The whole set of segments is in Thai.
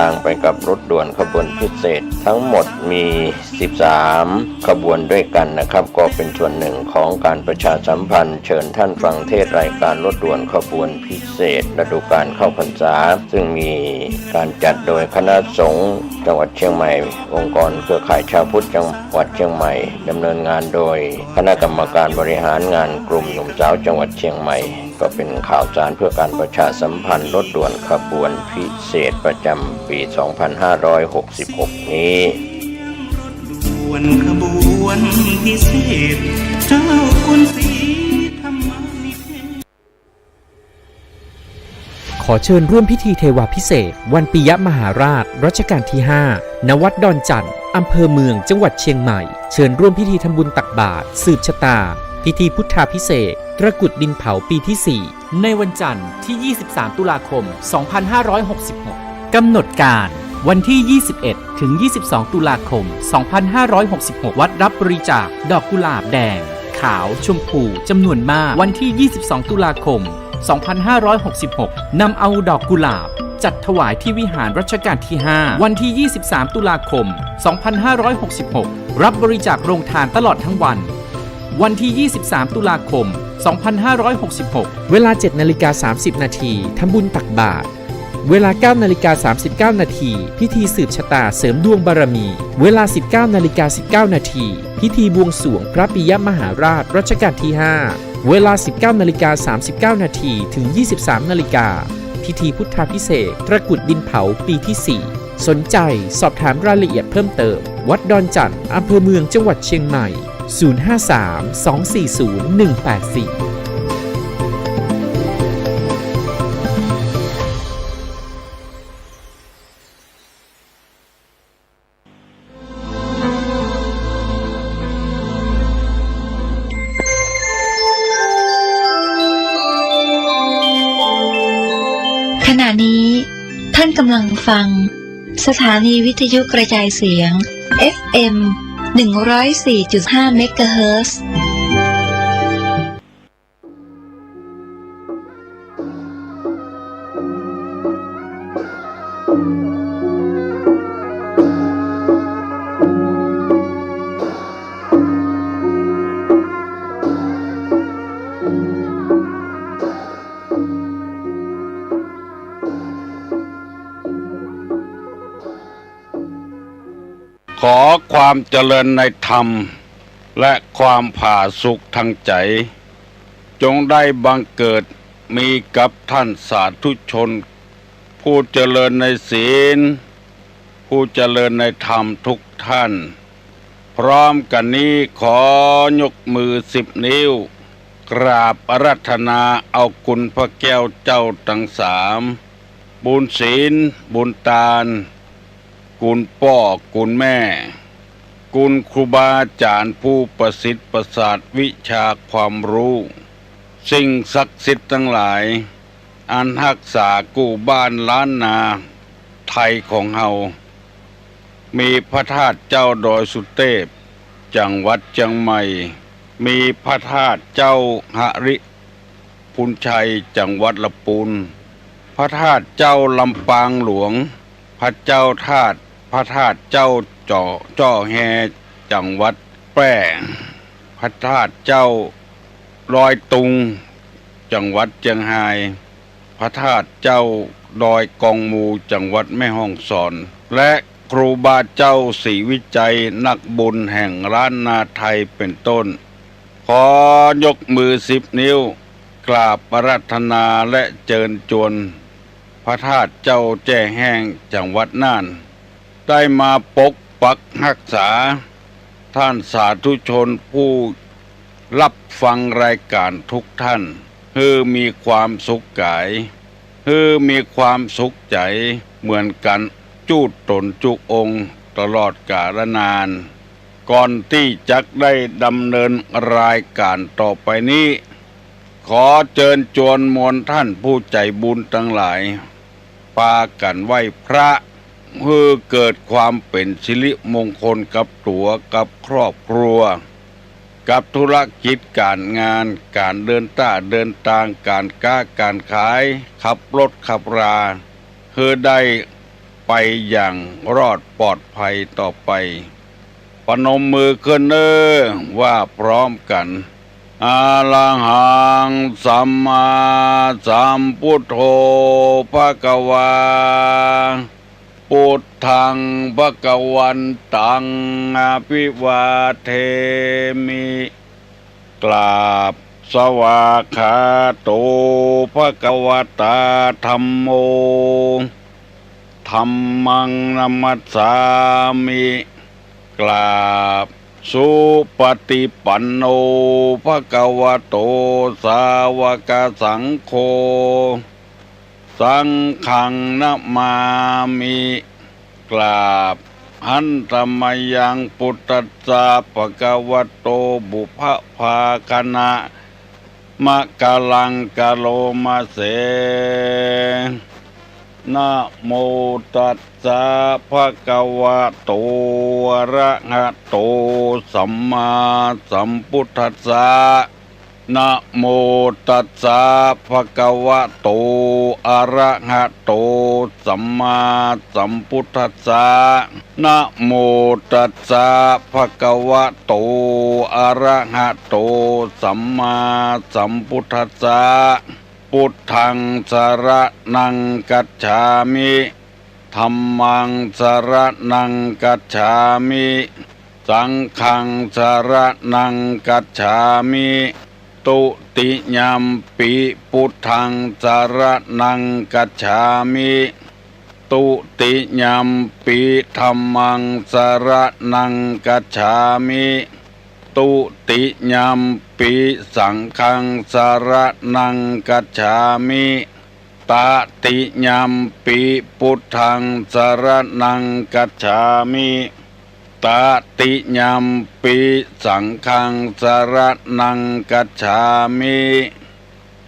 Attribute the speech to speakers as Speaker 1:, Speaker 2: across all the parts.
Speaker 1: างไปกับรถด่วนขบวนพิเศษทั้งหมดมี13ขบวนด้วยกันนะครับก็เป็นส่วนหนึ่งของการประชาสัมพันธ์เชิญท่านฟังเทศรายการรถด่วนขบวนพิเศษฤดูกาลเข้าพรรษาซึ่งมีการจัดโดยคณะสงฆ์จังหวัดเชียงใหม่องค์กรเครือข่ายชาวพุทธจังหวัดเชียงใหม่ดำเนินงานโดยคณะกรรมการบริหารงานกลุ่มหนุ่มสาวจังหวัดเชียงใหม่ก็เป็นข่าวสารเพื่อการประชาสัมพันธ์รถด่วนขบวนพิเศษประจำปี 2566 นี้
Speaker 2: ด่วนขบวนพิเศษเจ้าคุณศรีธรรมนิเทศ
Speaker 3: ขอเชิญร่วมพิธีเทวาพิเศษวันปิยมหาราชรัชกาลที่ 5 ณ วัดดอนจันทร์อำเภอเมืองจังหวัดเชียงใหม่เชิญร่วมพิธีทำบุญตักบาตรสืบชะตาพิธีพุทธาพิเศษกตระกุดดินเผาปีที่ 4 ในวันจันทร์ที่ 23 ตุลาคม 2566 กำหนดการวันที่ 21 ถึง 22 ตุลาคม 2566 วัดรับบริจาคดอกกุหลาบแดงขาวชมพูจำนวนมากวันที่ 22 ตุลาคม 2566 นำเอาดอกกุหลาบจัดถวายที่วิหารรัชกาลที่ 5 วันที่ 23 ตุลาคม 2566 รับบริจาคโรงทานตลอดทั้งวันวันที่ 23 ตุลาคม 2566 เวลา 7:30 นาทีทำบุญตักบาตรเวลา 9:39 นาทีพิธีสืบชะตาเสริมดวงบารมีเวลา 19:19 นาทีพิธีบวงสรวงพระปิยมหาราชรัชกาลที่ 5 เวลา 19:39 นาทีถึง 23 นาฬิกาพิธีพุทธาพิเศษกตระกุดดินเผาปีที่ 4 สนใจสอบถามรายละเอียดเพิ่มเติมวัดดอนจันทร์อำเภอเมืองจังหวัดเชียงใหม่053-240-184
Speaker 4: ขณะนี้ท่านกำลังฟังสถานีวิทยุกระจายเสียง FM 104.5 เมกะเฮิรตซ์
Speaker 5: ขอความเจริญในธรรมและความผาสุกทางใจจงได้บังเกิดมีกับท่านสาธุชนผู้เจริญในศีลผู้เจริญในธรรมทุกท่านพร้อมกันนี้ขอยกมือ10 นิ้วกราบอาราธนาเอาคุณพระแก้วเจ้าทั้ง3บุญศีลบุญตาลคุณพ่อคุณแม่คุณครูบาอาจารย์ผู้ประสิทธิ์ประสาทวิชาความรู้สิ่งศักดิ์สิทธิ์ทั้งหลายอันรักษากู้บ้านล้านนาไทยของเฮามีพระธาตุเจ้าดอยสุเทพจังหวัดเชียงใหม่มีพระธาตุเจ้าหริพุนชัยจังหวัดลำพูนพระธาตุเจ้าลำปางหลวงพระเจ้าธาตุพระธาตุเจ้าจ่อแฮจังหวัดแพร่พระธาตุเจ้าลอยตุงจังหวัดเชียงรายพระธาตุเจ้าดอยกองมูจังหวัดแม่ฮ่องสอนและครูบาเจ้าศรีวิจัยนักบุญแห่งล้านนาไทยเป็นต้นขอยกมือ10 นิ้วกราบอาราธนาและเจิญจวนพระธาตุเจ้าแจ้แห้งจังหวัดน่านได้มาปกปักรักษาท่านสาธุชนผู้รับฟังรายการทุกท่านมีความสุขกายมีความสุขใจเหมือนกันจูดตนจุองค์ตลอดกาลนานก่อนที่จะได้ดำเนินรายการต่อไปนี้ขอเชิญชวนมวลท่านผู้ใจบุญทั้งหลายปากันไหว้พระเพื่อเกิดความเป็นสิริมงคลกับตัวกับครอบครัวกับธุรกิจการงานการเดินทางการค้าการขายขับรถขับราเพื่อได้ ไปอย่างรอดปลอดภัยต่อไปพนมมือขึ้นว่าพร้อมกันอะระหังสัมมาสัมพุทโธภควาพุทธังภควันตังอภิวาเทมิกราบสวากขาโตภควตาธัมโมธัมมังนัมมัสสามิกราบสุปฏิปันโนภควโตสาวกสังโฆสังฆังนะมามิกราบหันตมยังพุทธัสสะภควโตบุพภาคณะมะกะลังกะโลมะเสนะโมตัสสะภะคะวะโตอะระหะโตสัมมาสัมพุทธัสสะนะโมตัสสะภะคะวะโตอะระหะโตสัมมาสัมพุทธัสสะนะโมตัสสะภะคะวะโตอะระหะโตสัมมาสัมพุทธัสสะพุทธังสรณังกัจฉามิธัมมังสรณังกัจฉามิสังฆังสรณังกัจฉามิตุติยัมปิพุทธังสรณังกัจฉามิตุติยัมปิธัมมังสรณังกัจฉามิตุติยัมปิสังฆังสรณังกัจฉามิตติยัมปิพุทธังสรณังกัจฉามิตติยัมปิสังฆังสรณังกัจฉามิ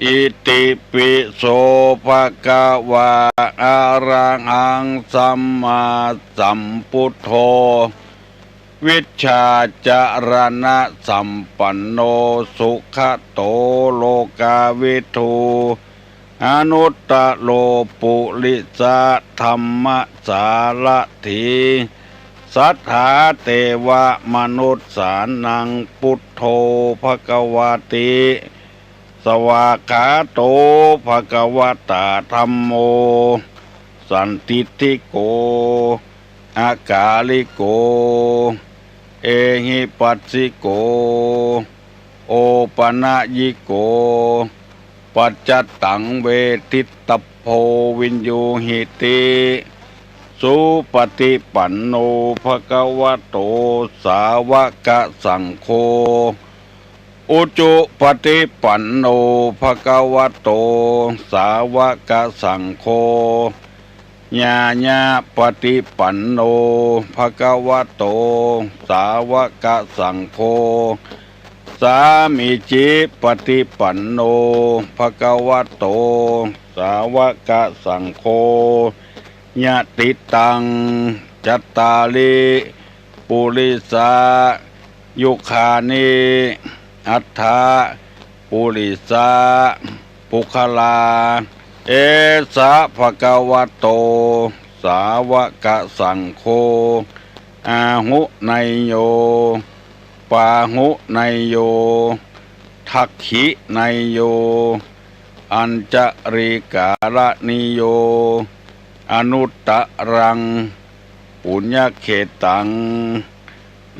Speaker 5: อิติปิโสภะคะวะอะระหังสัมมาสัมพุทโธวิชชาจารณะสัมปันโนสุขโตโลกาวิทูอนุตตโลปุริสะธรรมสารถีสัทธาเทวมนุษย์สานังพุทโธภควติสวากขาโตภควตาธัมโมสันติติโกอากาลิโกเอหิปัสสิโกโอปนะยิโกปัจจตังเวทิตโพวินยูหิติสุปฏิปันโนภควโตสาวกสังโฆอุจุปฏิปันโนภควโตสาวกสังโฆญาญาปฏิปันโนภควโตสาวกสังโฆสามิจิปฏิปันโนภควโตสาวกสังโฆญาติตังจัตตาลิปุริสายุคานิอัฏฐาปุริสาปุคลาเอสะภควโตสาวกสังโฆอาหุไนโยปาหุไนโยทักขิไนโยอัญจริกาลนิโยอนุตตรังปุญญเขตัง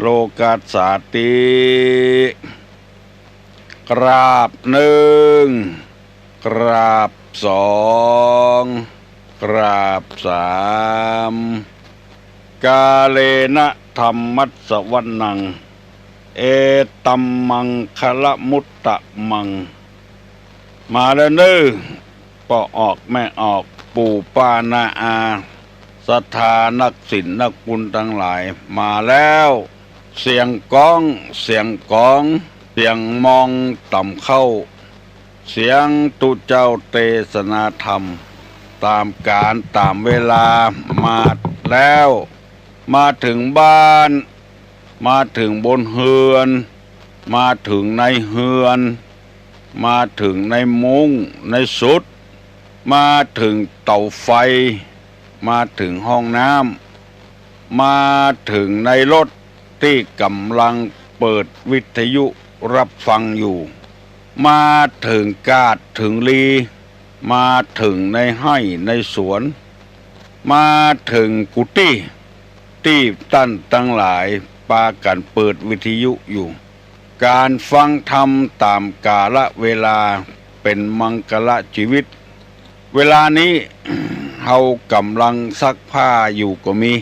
Speaker 5: โลกัสสาติกราบหนึ่งกราบสองกราบสามกาเลนะธรรมัสสวนังเอตัมมังคละมุตตะมังมาแล้วเน้อพ่อออกแม่ออกปู่ป้านาอาศรัทธานักศิลป์นักบุญทั้งหลายมาแล้วเสียงก้องเสียงกองเสียงมองต่ำเข้าเสียงตุเจ้าเทศนาธรรมตามการตามเวลามาแล้วมาถึงบ้านมาถึงบนเฮือนมาถึงในเฮือนมาถึงในมุ้งในสุดมาถึงเตาไฟ มาถึงห้องน้ำมาถึงในรถที่กำลังเปิดวิทยุรับฟังอยู่มาถึงกาดถึงลีมาถึงในไร่ในสวนมาถึงกุฏิที่ตั้นทั้งหลายปากันเปิดวิทยุอยู่การฟังธรรมตามกาลเวลาเป็นมังคละชีวิตเวลานี้ เฮากำลังซักผ้าอยู่ก็มี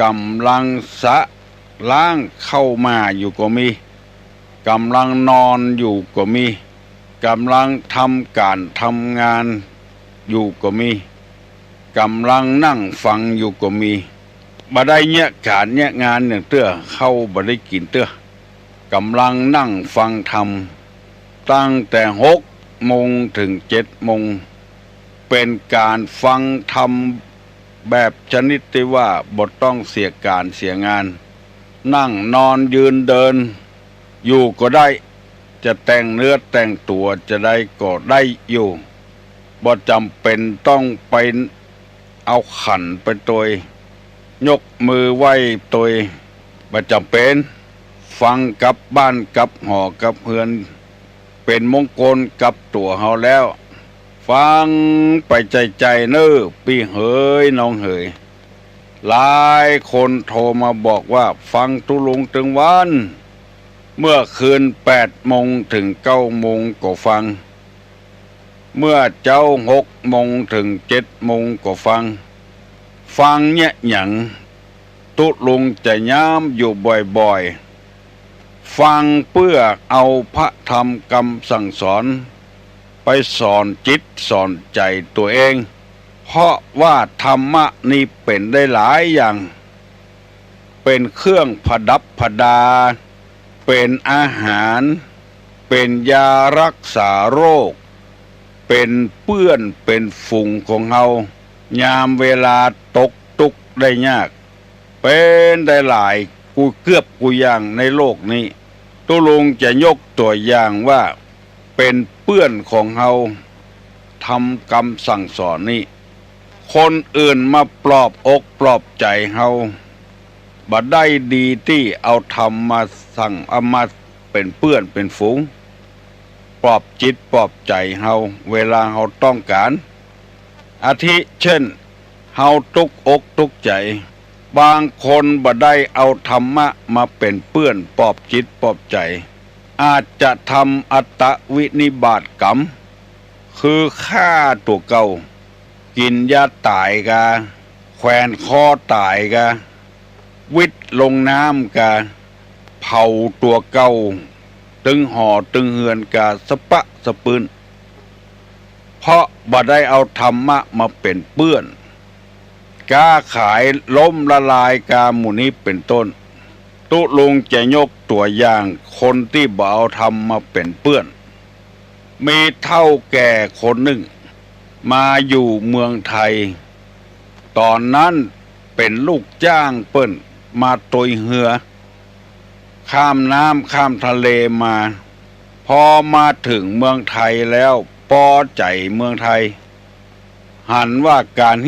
Speaker 5: กำลังสะล้างเข้ามาอยู่ก็มีกำลังนอนอยู่ก็มีกำลังทำการทำงานอยู่ก็มีกำลังนั่งฟังอยู่ก็มีบ่ได้เนี่ยการเนี่ยงานอย่างเตื้อเข้าบ่ได้กินเตื้อกำลังนั่งฟังธรรมตั้งแต่6 โมงถึง7 โมงเป็นการฟังธรรมแบบชนิดที่ว่าบ่ต้องเสียการเสียงานนั่งนอนยืนเดินอยู่ก็ได้จะแต่งเนื้อแต่งตัวจะได้ก็ได้อยู่บ่จำเป็นต้องไปเอาขันไปตัวยกมือไหว้ตัวบ่จำเป็นฟังกับบ้านกับหอกับเฮือนเป็นมงคลกับตัวเฮาแล้วฟังไปใจเน้อพี่เหยน้องเหยหลายคนโทรมาบอกว่าฟังตุลุงถึงวันเมื่อคืน8 โมงถึง9 โมงก็ฟังเมื่อเจ้า6 โมงถึง7 โมงก็ฟังเนี่ยหยังตุลุงจะย้ำอยู่บ่อยๆฟังเพื่อเอาพระธรรมคำสั่งสอนไปสอนจิตสอนใจตัวเองเพราะว่าธรรมะนี่เป็นได้หลายอย่างเป็นเครื่องประดับประดาเป็นอาหารเป็นยารักษาโรคเป็นเปื้อนเป็นฝุ่งของเฮายามเวลาตกทุกข์ได้ยากเป็นได้หลายกูเกือบกูอย่างในโลกนี้ตุลุงจะยกตัวอย่างว่าเป็นเปื้อนของเฮาทำคำสั่งสอนนี้คนอื่นมาปลอบอกปลอบใจเฮาบ่ได้ดีที่เอาธรรมมาสั่งเอามาเป็นเปื้อนเป็นฝูงปลอบจิตปลอบใจเฮาเวลาเฮาต้องการอาทิเช่นเฮาทุกอกทุกใจบางคนบ่ได้เอาธรรมะมาเป็นเปื้อนปลอบจิตปลอบใจอาจจะทำอัตตวินิบาตกรรมคือฆ่าตัวเก่ากินยาตายกาแขวนคอตายกาวิทย์ลงน้ำกาเผาตัวเก่าตึงห่อตึงเหือนกาสปะสปืนเพราะบ่ได้เอาธรรมะมาเป็นเปื้อนกาขายล้มละลายกาหมู่นี้เป็นต้นตุลุงจะยกตัวอย่างคนที่บ่เอาธรรมมาเป็นเปื้อนมีเท่าแก่คนหนึ่งมาอยู่เมืองไทยตอนนั้นเป็นลูกจ้างเปิ้นมาตยเหือข้ามน้ำข้ามทะเลมาพอมาถึงเมืองไทยแล้วพอใจเมืองไทยหันว่าการ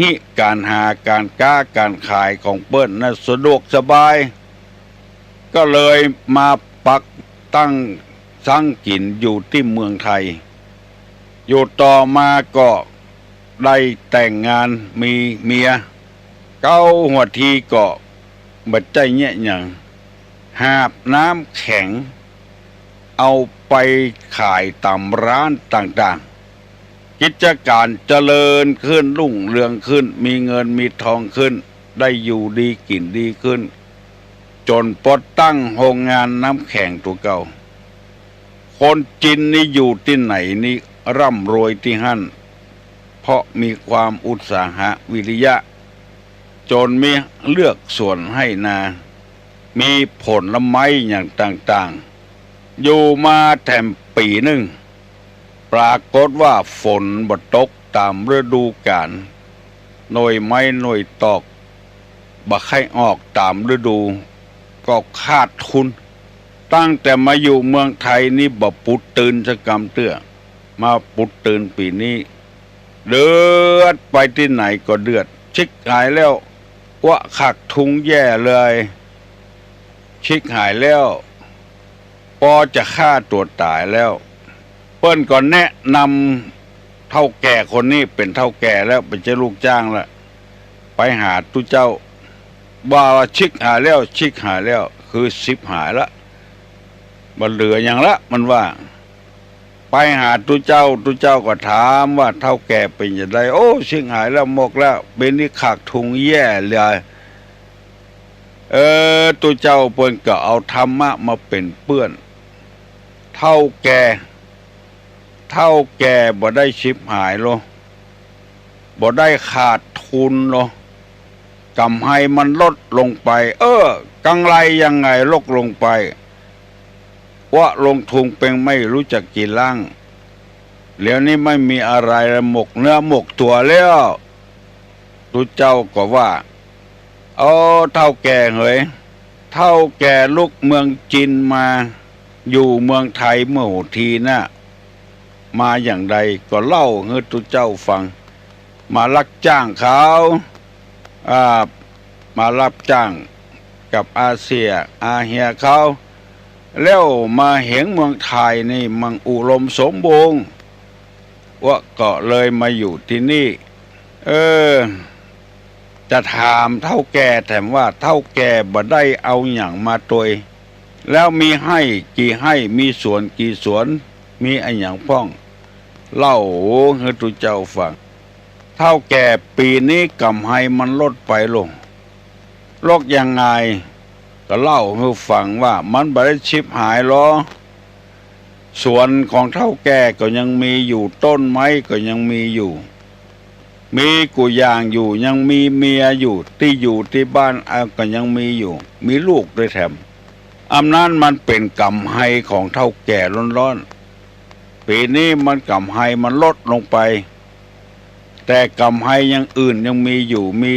Speaker 5: การหาการค้าการขายของเปิ้นน่ะสะดวกสบายก็เลยมาปักตั้งสั่งกินอยู่ที่เมืองไทยอยู่ต่อมาก็ได้แต่งงานมีเมียเก้าหัวทีก็บัดใจเนี่ยอย่างหาบน้ำแข็งเอาไปขายตามร้านต่างๆกิจการเจริญขึ้นรุ่งเรืองขึ้นมีเงินมีทองขึ้นได้อยู่ดีกินดีขึ้นจนปดตั้งโรงงานน้ำแข็งตัวเก่าคนจีนนี่อยู่ที่ไหนนี่ร่ำรวยที่หั่นเพราะมีความอุตสาหะวิริยะจนมีเลือกส่วนให้นามีผลไม้อย่างต่างๆอยู่มาแถมปีหนึ่งปรากฏว่าฝนบ่ตกตามฤดูกาลหน่วยไม้หน่วยตอกบ่ให้ออกตามฤดูก็ขาดทุนตั้งแต่มาอยู่เมืองไทยนี่บ่ปุดตื่นสักกำเตื้อมาปุดตื่นปีนี้เดือดไปที่ไหนก็เดือด ชิกหายแล้ววะขักทุงแย่เลยชิกหายแล้วปอจะฆ่าตัวตายแล้วเปิ้นก่อนแนะนำเท่าแก่คนนี้เป็นเท่าแก่แล้วเป็นเจ้าลูกจ้างละไปหาตุเจ้าว่าชิกหายแล้วชิกหายแล้วคือสิบหายละมันเหลืออย่างละมันว่าไปหาตุเจ้าก็ถามว่าเท่าแก่เป็นอย่างไรโอ้ชิกหายแล้วหมกแล้วเป็นนี่ขากทุงแย่เลยตุเจ้าเปิ้นก็เอาธรรมะมาเป็นเปื้อนเท่าแก่บ่ได้ชิบหายโลบ่ได้ขาดทุนโลกำไรมันลดลงไปกังไรยังไงลดลงไปว่าลงทุนเป็นไม่รู้จักกี่ล่างเดี๋ยวนี้ไม่มีอะไรหมกเนื้อหมกตัวแล้วตุเจ้าก็ว่าเท่าแก่เหยเท่าแก่ลูกเมืองจีนมาอยู่เมืองไทยเมื่อหัวทีน่ะมาอย่างใดก็เล่าให้ตุเจ้าฟังมารับจ้างเขามารับจ้างกับอาเซียอาเฮียเขาแล้วมาเห็นเมืองไทยนี่มันอุดมสมบูรณ์ว่าก็เลยมาอยู่ที่นี่จะถามเท่าแก่แถมว่าเท่าแก่บ่ได้เอาอย่างมาตัวแล้วมีให้กี่ให้มีสวนกี่สวนมีอันอย่างพ้องเล่าให้ตุเจ้าฟังเท่าแก่ปีนี้กำไรมันลดไปลงลดยังไงก็เล่าให้ฟังว่ามันบ่ได้ชิบหายหรอสวนของเท่าแก่ก็ยังมีอยู่ต้นไม้ก็ยังมีอยู่มีกุยางอยู่ยังมีเมียอยู่ที่บ้านก็ยังมีอยู่มีลูกด้วยแถมอำนาจมันเป็นกำไรของเท่าแก่ร้อนๆปีนี้มันกำไรมันลดลงไปแต่กำไรยังอื่นยังมีอยู่มี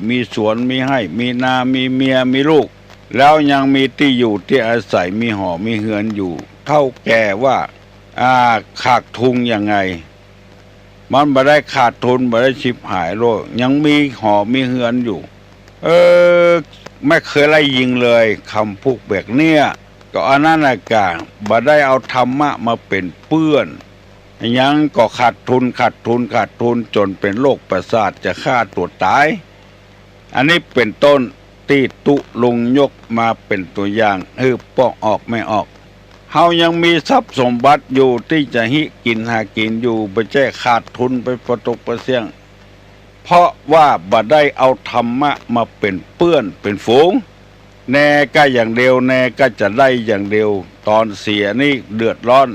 Speaker 5: มีสวนมีให้มีนามีเมียมีลูกแล้วยังมีที่อยู่ที่อาศัยมีหอมีเฮือนอยู่เท่าแก่ว่าขาดทุนยังไงมันบ่ได้ขาดทุนบ่ได้ชิบหายโลกยังมีหอมีเฮือนอยู่ไม่เคยไล่ยิงเลยคำพูดแบบเนี้ยก็อันนั้นน่ะกะบ่ได้เอาธรรมะมาเป็นเปื้อนยังก็ขาดทุนจนเป็นโรคประสาทจะฆ่าตัวตายอันนี้เป็นต้นที่ตุลุงยกมาเป็นตัวอย่างป้องออกไม่ออกเฮายังมีทรัพย์สมบัติอยู่ที่จะกินหากินอยู่บ่ใช่ขาดทุนไปประตกประเสี่ยงเพราะว่าบ่ได้เอาธรรมะมาเป็นเปื้อนเป็นฝูงแน่ก็อย่างเดียวแน่ก็จะได้อย่างเดียวตอนเสียนี่เดือดร้อน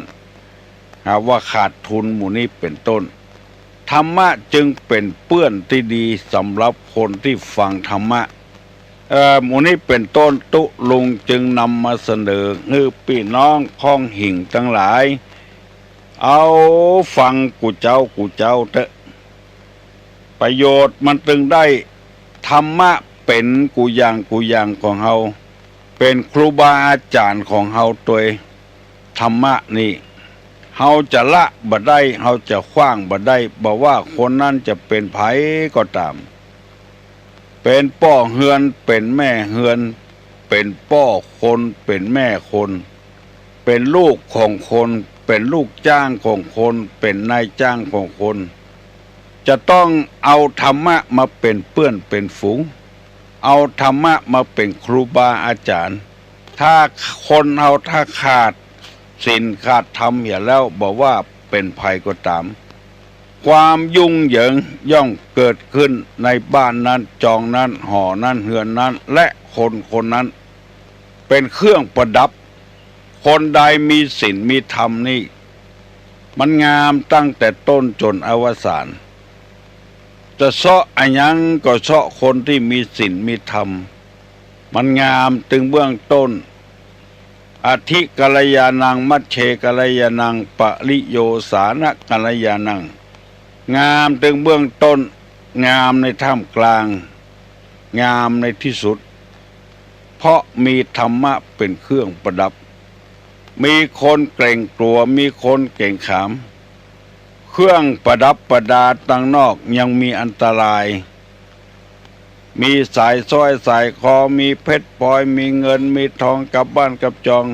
Speaker 5: หาว่าขาดทุนหมู่นี้เป็นต้นธรรมะจึงเป็นเปื้อนที่ดีสำหรับคนที่ฟังธรรมะหมู่นี้เป็นต้นตุลุงจึงนำมาเสนอให้พี่น้องพ้องหิ่งทั้งหลายเอาฟังกูเจ้าเถอะประโยชน์มันจึงได้ธรรมะเป็นกูอย่างของเฮาเป็นครูบาอาจารย์ของเฮาตัวธรรมะนี่เฮาจะละบ่ได้เฮาจะขว้างบ่ได้บ่ว่าคนนั้นจะเป็นไผก็ตามเป็นป้อเฮือนเป็นแม่เฮือนเป็นป้อคนเป็นแม่คนเป็นลูกของคนเป็นลูกจ้างของคนเป็นนายจ้างของคนจะต้องเอาธรรมะมาเป็นเปื้อนเป็นฝูงเอาธรรมะมาเป็นครูบาอาจารย์ถ้าคนเอาถ้าขาดศีลขาดธรรมอย่าแล้วบอกว่าเป็นภัยก็ตามความยุ่งเหยิงย่อมเกิดขึ้นในบ้านนั้นจองนั้นหอนั้นเฮือนนั้นและคนนั้นเป็นเครื่องประดับคนใดมีศีลมีธรรมนี่มันงามตั้งแต่ต้นจนอวสานจะเสาะอันยังก็เสาะคนที่มีศีลมีธรรมมันงามถึงเบื้องต้นอธิกัลยาณังมัชเชกัลยาณังปริโยสานะกัลยาณังงามถึงเบื้องต้นงามในท่ามกลางงามในที่สุดเพราะมีธรรมะเป็นเครื่องประดับมีคนเกรงกลัวมีคนเก่งขามเครื่องประดับประดาตั้งนอกยังมีอันตราย มีสายสร้อยสายคอมีเพชรพลอยมีเงินมีทองกลับบ้านกลับจอง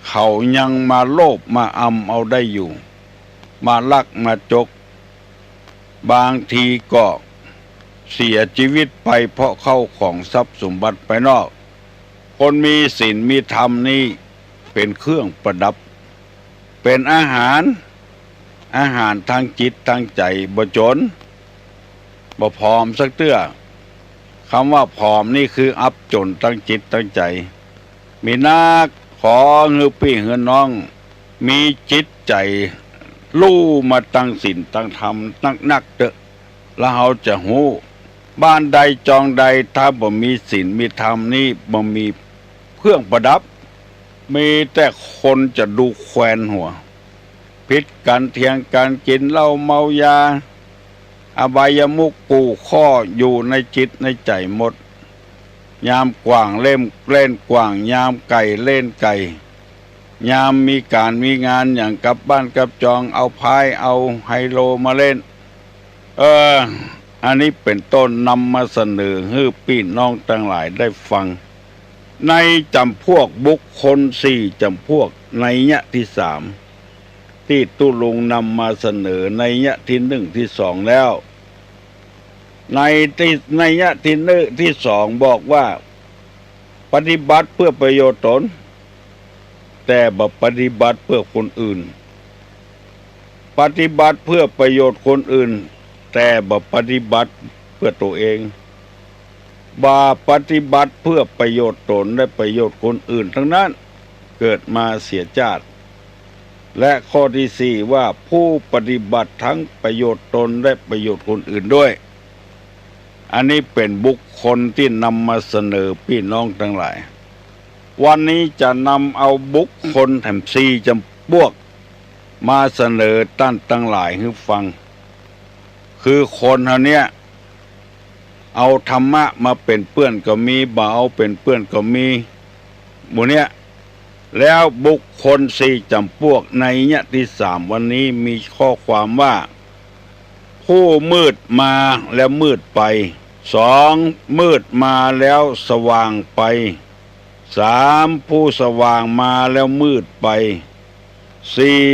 Speaker 5: เขายังมาโลภมาอำเอาได้อยู่มาลักมาจกบางทีก็เสียชีวิตไปเพราะเข้าของทรัพย์สมบัติไปนอกคนมีศีลมีธรรมนี่เป็นเครื่องประดับเป็นอาหารทางจิตทางใจบ่จนบ่ผอมสักเตื้อคำว่าผอมนี่คืออับจนตั้งจิตตั้งใจมีนักขอเงือพี่เงือน้องมีจิตใจลู่มาตั้งศีลตั้งธรรมนักเด้อแล้วเราจะหูบ้านใดจองใดถ้าบ่มีศีลมีธรรมนี่บ่มีเครื่องประดับมีแต่คนจะดูแควนหัวพิษกันเถียงกันกินเหล้าเมายาอบายมุขปูข้ออยู่ในจิตในใจหมดยามกว่างเล่นกว่างยามไก่เล่นไก่ยามมีการมีงานอย่างกลับบ้านกลับจองเอาพายเอาไฮโลมาเล่นอันนี้เป็นต้นนำมาเสนอให้พี่น้องทั้งหลายได้ฟังในจำพวกบุคคล4จำพวกในยะที่3ที่ตุลุงนำมาเสนอในยะที่1ที่2แล้วในยะที่1ที่2บอกว่าปฏิบัติเพื่อประโยชน์ตนแต่บ่ปฏิบัติเพื่อคนอื่นปฏิบัติเพื่อประโยชน์คนอื่นแต่บ่ปฏิบัติเพื่อตัวเองบ่ปฏิบัติเพื่อประโยชน์ตนและประโยชน์คนอื่นทั้งนั้นเกิดมาเสียชาติและข้อที่4ว่าผู้ปฏิบัติทั้งประโยชน์ตนและประโยชน์คนอื่นด้วยอันนี้เป็นบุคคลที่นำมาเสนอพี่น้องทั้งหลายวันนี้จะนำเอาบุคคลแถม4จำพวกมาเสนอท่านทั้งหลายให้ฟังคือคนเฮาเนี้ยเอาธรรมะมาเป็นเปื้อนก็มีบ่เอาเป็นเปื้อนก็มีหมู่เนี้ยแล้วบุคคล4จำพวกในยะที่3วันนี้มีข้อความว่าผู้มืดมาแล้วมืดไป2มืดมาแล้วสว่างไป3ผู้สว่างมาแล้วมืดไป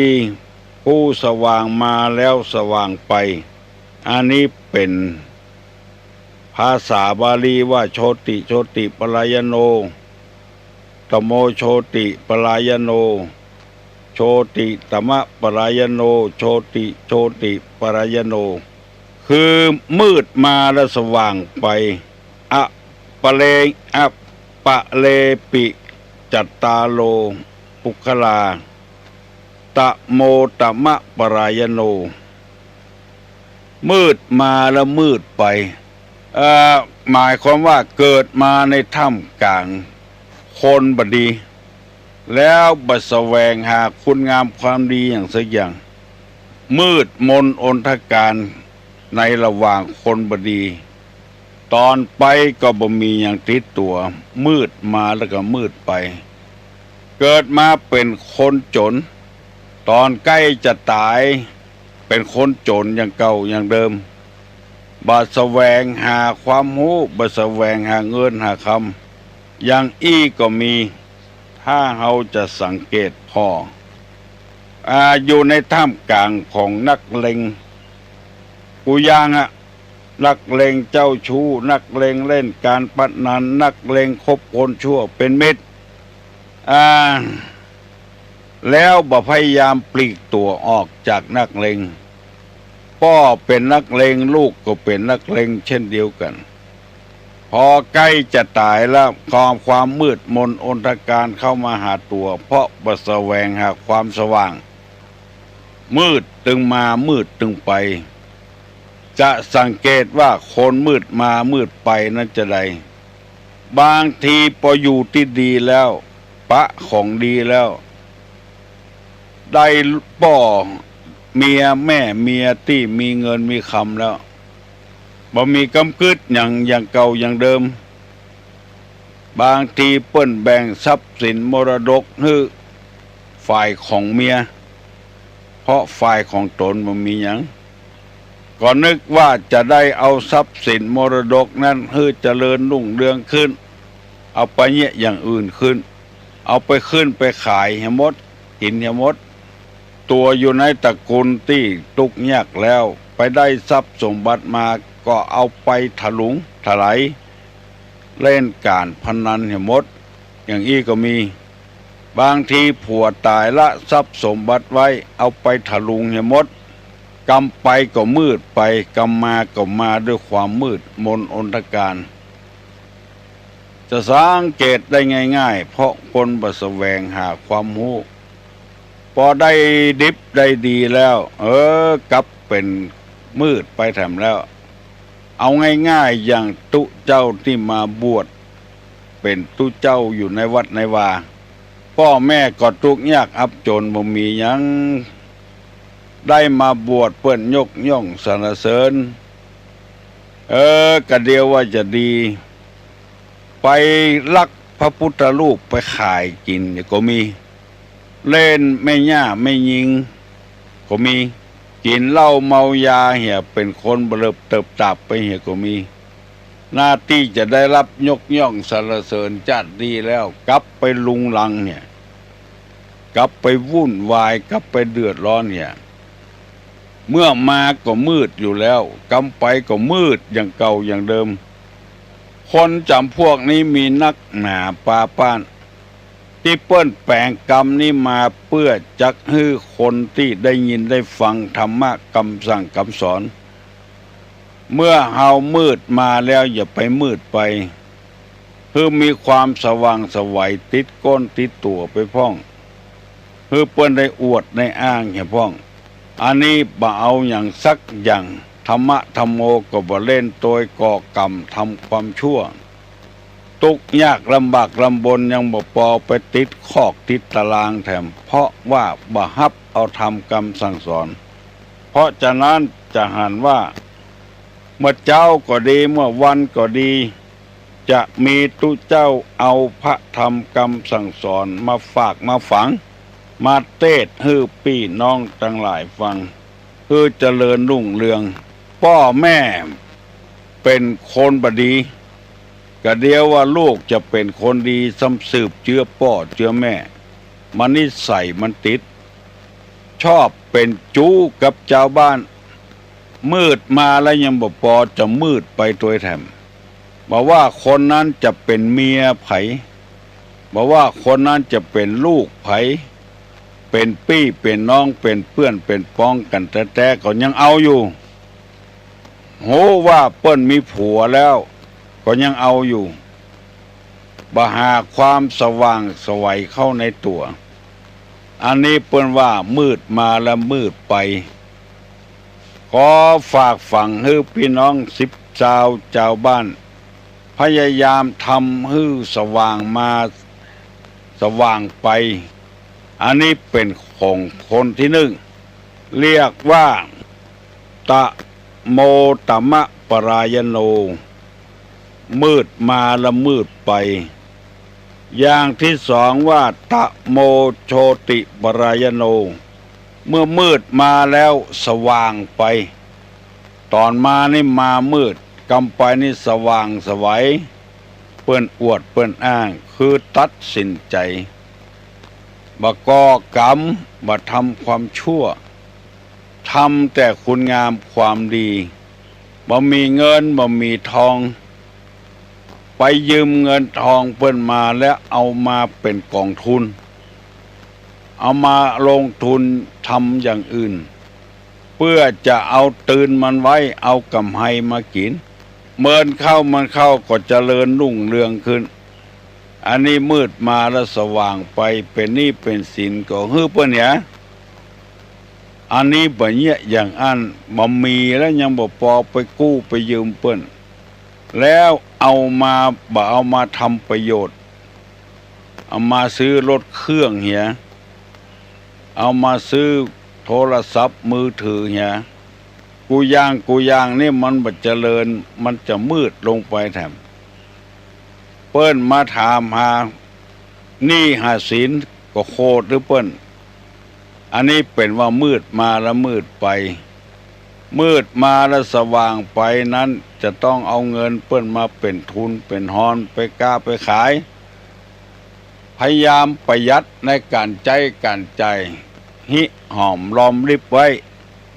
Speaker 5: 4ผู้สว่างมาแล้วสว่างไปอันนี้เป็นภาษาบาลีว่าโชติปลายโนตโมโชติปลายโนโชติตมะปลายโนโชติปลายโนคือมืดมาแล้วสว่างไปอะปะเลปิจัตตาโลปุคลาตะโมตมะปรายโนมืดมาแล้วมืดไปหมายความว่าเกิดมาในถ้ำกลางคนบดีแล้วบัดแสวงหาคุณงามความดีอย่างสักอย่างมืดมนอนทการในระหว่างคนบดีตอนไปก็บ่มีอย่างติดตัวมืดมาแล้วก็มืดไปเกิดมาเป็นคนจนตอนใกล้จะตายเป็นคนจนอย่างเก่าอย่างเดิมบ่แสวงหาความรู้บ่แสวงหาเงินหาคำอย่างก็มีถ้าเราจะสังเกตพออยู่ในท่ามกลางของนักเลงกูย่างนักเลงเจ้าชู้นักเลงเล่นการพนันนักเลงคบคนชั่วเป็นมิตรแล้วบ่พยายามปลีกตัวออกจากนักเลงพ่อเป็นนักเลงลูกก็เป็นนักเลงเช่นเดียวกันพอใกล้จะตายแล้วความมืดมนอนทการเข้ามาหาตัวเพราะบ่แสวงหาความสว่างมืดตึงมามืดตึงไปจะสังเกตว่าคนมืดมามืดไปนั้นจะใดบางทีพออยู่ที่ดีแล้วปะของดีแล้วได้ป่อเมียแม่เมียที่มีเงินมีคำแล้วบ่มีกำกึดอย่างเก่าอย่างเดิมบางทีเปิ้นแบ่งทรัพย์สินมรดกให้ฝ่ายของเมียเพราะฝ่ายของตนบ่มีหยัง ก็นึกว่าจะได้เอาทรัพย์สินมรดกนั้นให้เจริญรุ่งเรืองขึ้นเอาไปเนี่ยอย่างอื่นขึ้นเอาไปขึ้นไปขายให้หมดกินให้หมดตัวอยู่ในตระกูลที่ทุกข์ยากแล้วไปได้ทรัพย์สมบัติมาก็เอาไปถลุงถลายเล่นการพนันให้หมดอย่างอี้ก็มีบางทีผัวตายละทรัพย์สมบัติไว้เอาไปถลุงให้หมดกำไปก็มืดไปกำมาก็มาด้วยความมืดมนอนทการจะสังเกตได้ง่ายๆเพราะคนบ่แสวงหาความรู้พอได้ดิบได้ดีแล้วกลับเป็นมืดไปแถมแล้วเอาง่ายๆอย่างตุเจ้าที่มาบวชเป็นตุเจ้าอยู่ในวัดในวาพ่อแม่ก็ทุกข์ยากอับจนบ่มีหยังได้มาบวชเปิ้นยกย่องสรรเสริญกะเดียวว่าจะดีไปลักพระพุทธรูปไปขายกินก็มีเล่นไม่ย่าไม่ยิงก็มีกินเหล้าเมายาเหี่ยเป็นคนเบลิบเติบตับไปเหี่ยก็มีหน้าที่จะได้รับยกย่องสรรเสริญจัดดีแล้วกลับไปลุงลังเนี่ยกลับไปวุ่นวายกลับไปเดือดร้อนเนี่ยเมื่อมาก็มืดอยู่แล้วกำไปก็มืดอย่างเก่าอย่างเดิมคนจำพวกนี้มีนักหนาปาป้านที่เปิ้นแปลงกรรมนี้มาเพื่อจักให้คนที่ได้ยินได้ฟังธรรมะคำสั่งคำสอนเมื่อเฮามืดมาแล้วอย่าไปมืดไปคือมีความสว่างไสวติดก้นติดตัวไปพ้องคือเปิ้นได้อวดในอ้างแห่พ้องอันนี้บ่เอาอย่างสักอย่างธรรมะธรรมโมก็บ่เล่นโดยก่อกรรมทำความชั่วทุกข์ยากลำบากลำบนยังบ่พอไปติดคอกติดตารางแถมเพราะว่าบ่ฮับเอาทำกรรมสั่งสอนเพราะฉะนั้นจะหันว่าเมื่อเจ้าก็ดีเมื่อวันก็ดีจะมีตุเจ้าเอาพระธรรมกรรมสั่งสอนมาฝากมาฝังมาเทศน์ให้พี่น้องทั้งหลายฟังเพื่อเจริญรุ่งเรืองพ่อแม่เป็นคนบดีก็เดียวว่าลูกจะเป็นคนดีซ้ำสืบเชื้อพ่อเชื้อแม่มันนิสัยมันติดชอบเป็นจู้กับชาวบ้านมืดมาแล้วยังบ่พอจะมืดไปตัวแถมบอกว่าคนนั้นจะเป็นเมียไผบอกว่าคนนั้นจะเป็นลูกไผเป็นพี่เป็นน้องเป็นเพื่อนเป็นพ้องกันแต่ก็ยังเอาอยู่โหว่าเปิ้นมีผัวแล้วก็ยังเอาอยู่บ่หาความสว่างไสวเข้าในตัวอันนี้เปิ้นว่ามืดมาแล้วมืดไปขอฝากฝังให้พี่น้องชาวบ้านพยายามทำให้สว่างมาสว่างไปอันนี้เป็นของคนที่หนึ่งเรียกว่าตะโมตมะปรายโนมืดมาละมืดไปอย่างที่สองว่าตะโมโชติปรายโนเมื่อมืดมาแล้วสว่างไปตอนมานี่มามืดกำไปนี่สว่างไสวเปิ้นอวดเปิ้นอ้างคือตัดสินใจบ่ก่อกรรมบ่ทำความชั่วทำแต่คุณงามความดีบ่มีเงินบ่มีทองไปยืมเงินทองเปิ้นมาแล้วเอามาเป็นกองทุนเอามาลงทุนทำอย่างอื่นเพื่อจะเอาตื่นมันไว้เอากำไรมากินเมินเข้ามันเข้าก็เจริญรุ่งเรืองขึ้นอันนี้มืดมาแล้วสว่างไปเป็นหนี้เป็นสินก็ฮือเปิ้นเนี่ยอันนี้บ่เนี่ยอย่างอันบ่มีแล้วยังบ่พอไปกู้ไปยืมเปิ้นแล้วเอามาทำประโยชน์เอามาซื้อรถเครื่องเหียเอามาซื้อโทรศัพท์มือถือเหียกูย่างนี่มันบ่เจริญมันจะมืดลงไปแถมเปิ้นมาถามหานี่หาศีลก็โคตรหรือเปิ้นอันนี้เป็นว่ามืดมาแล้วมืดไป มืดมาแล้วสว่างไปนั้นจะต้องเอาเงินเปิ้นมาเป็นทุนเป็นฮอนไปกล้าไปขายพยายามประหยัดในการใจหิหอมรอมริบไว้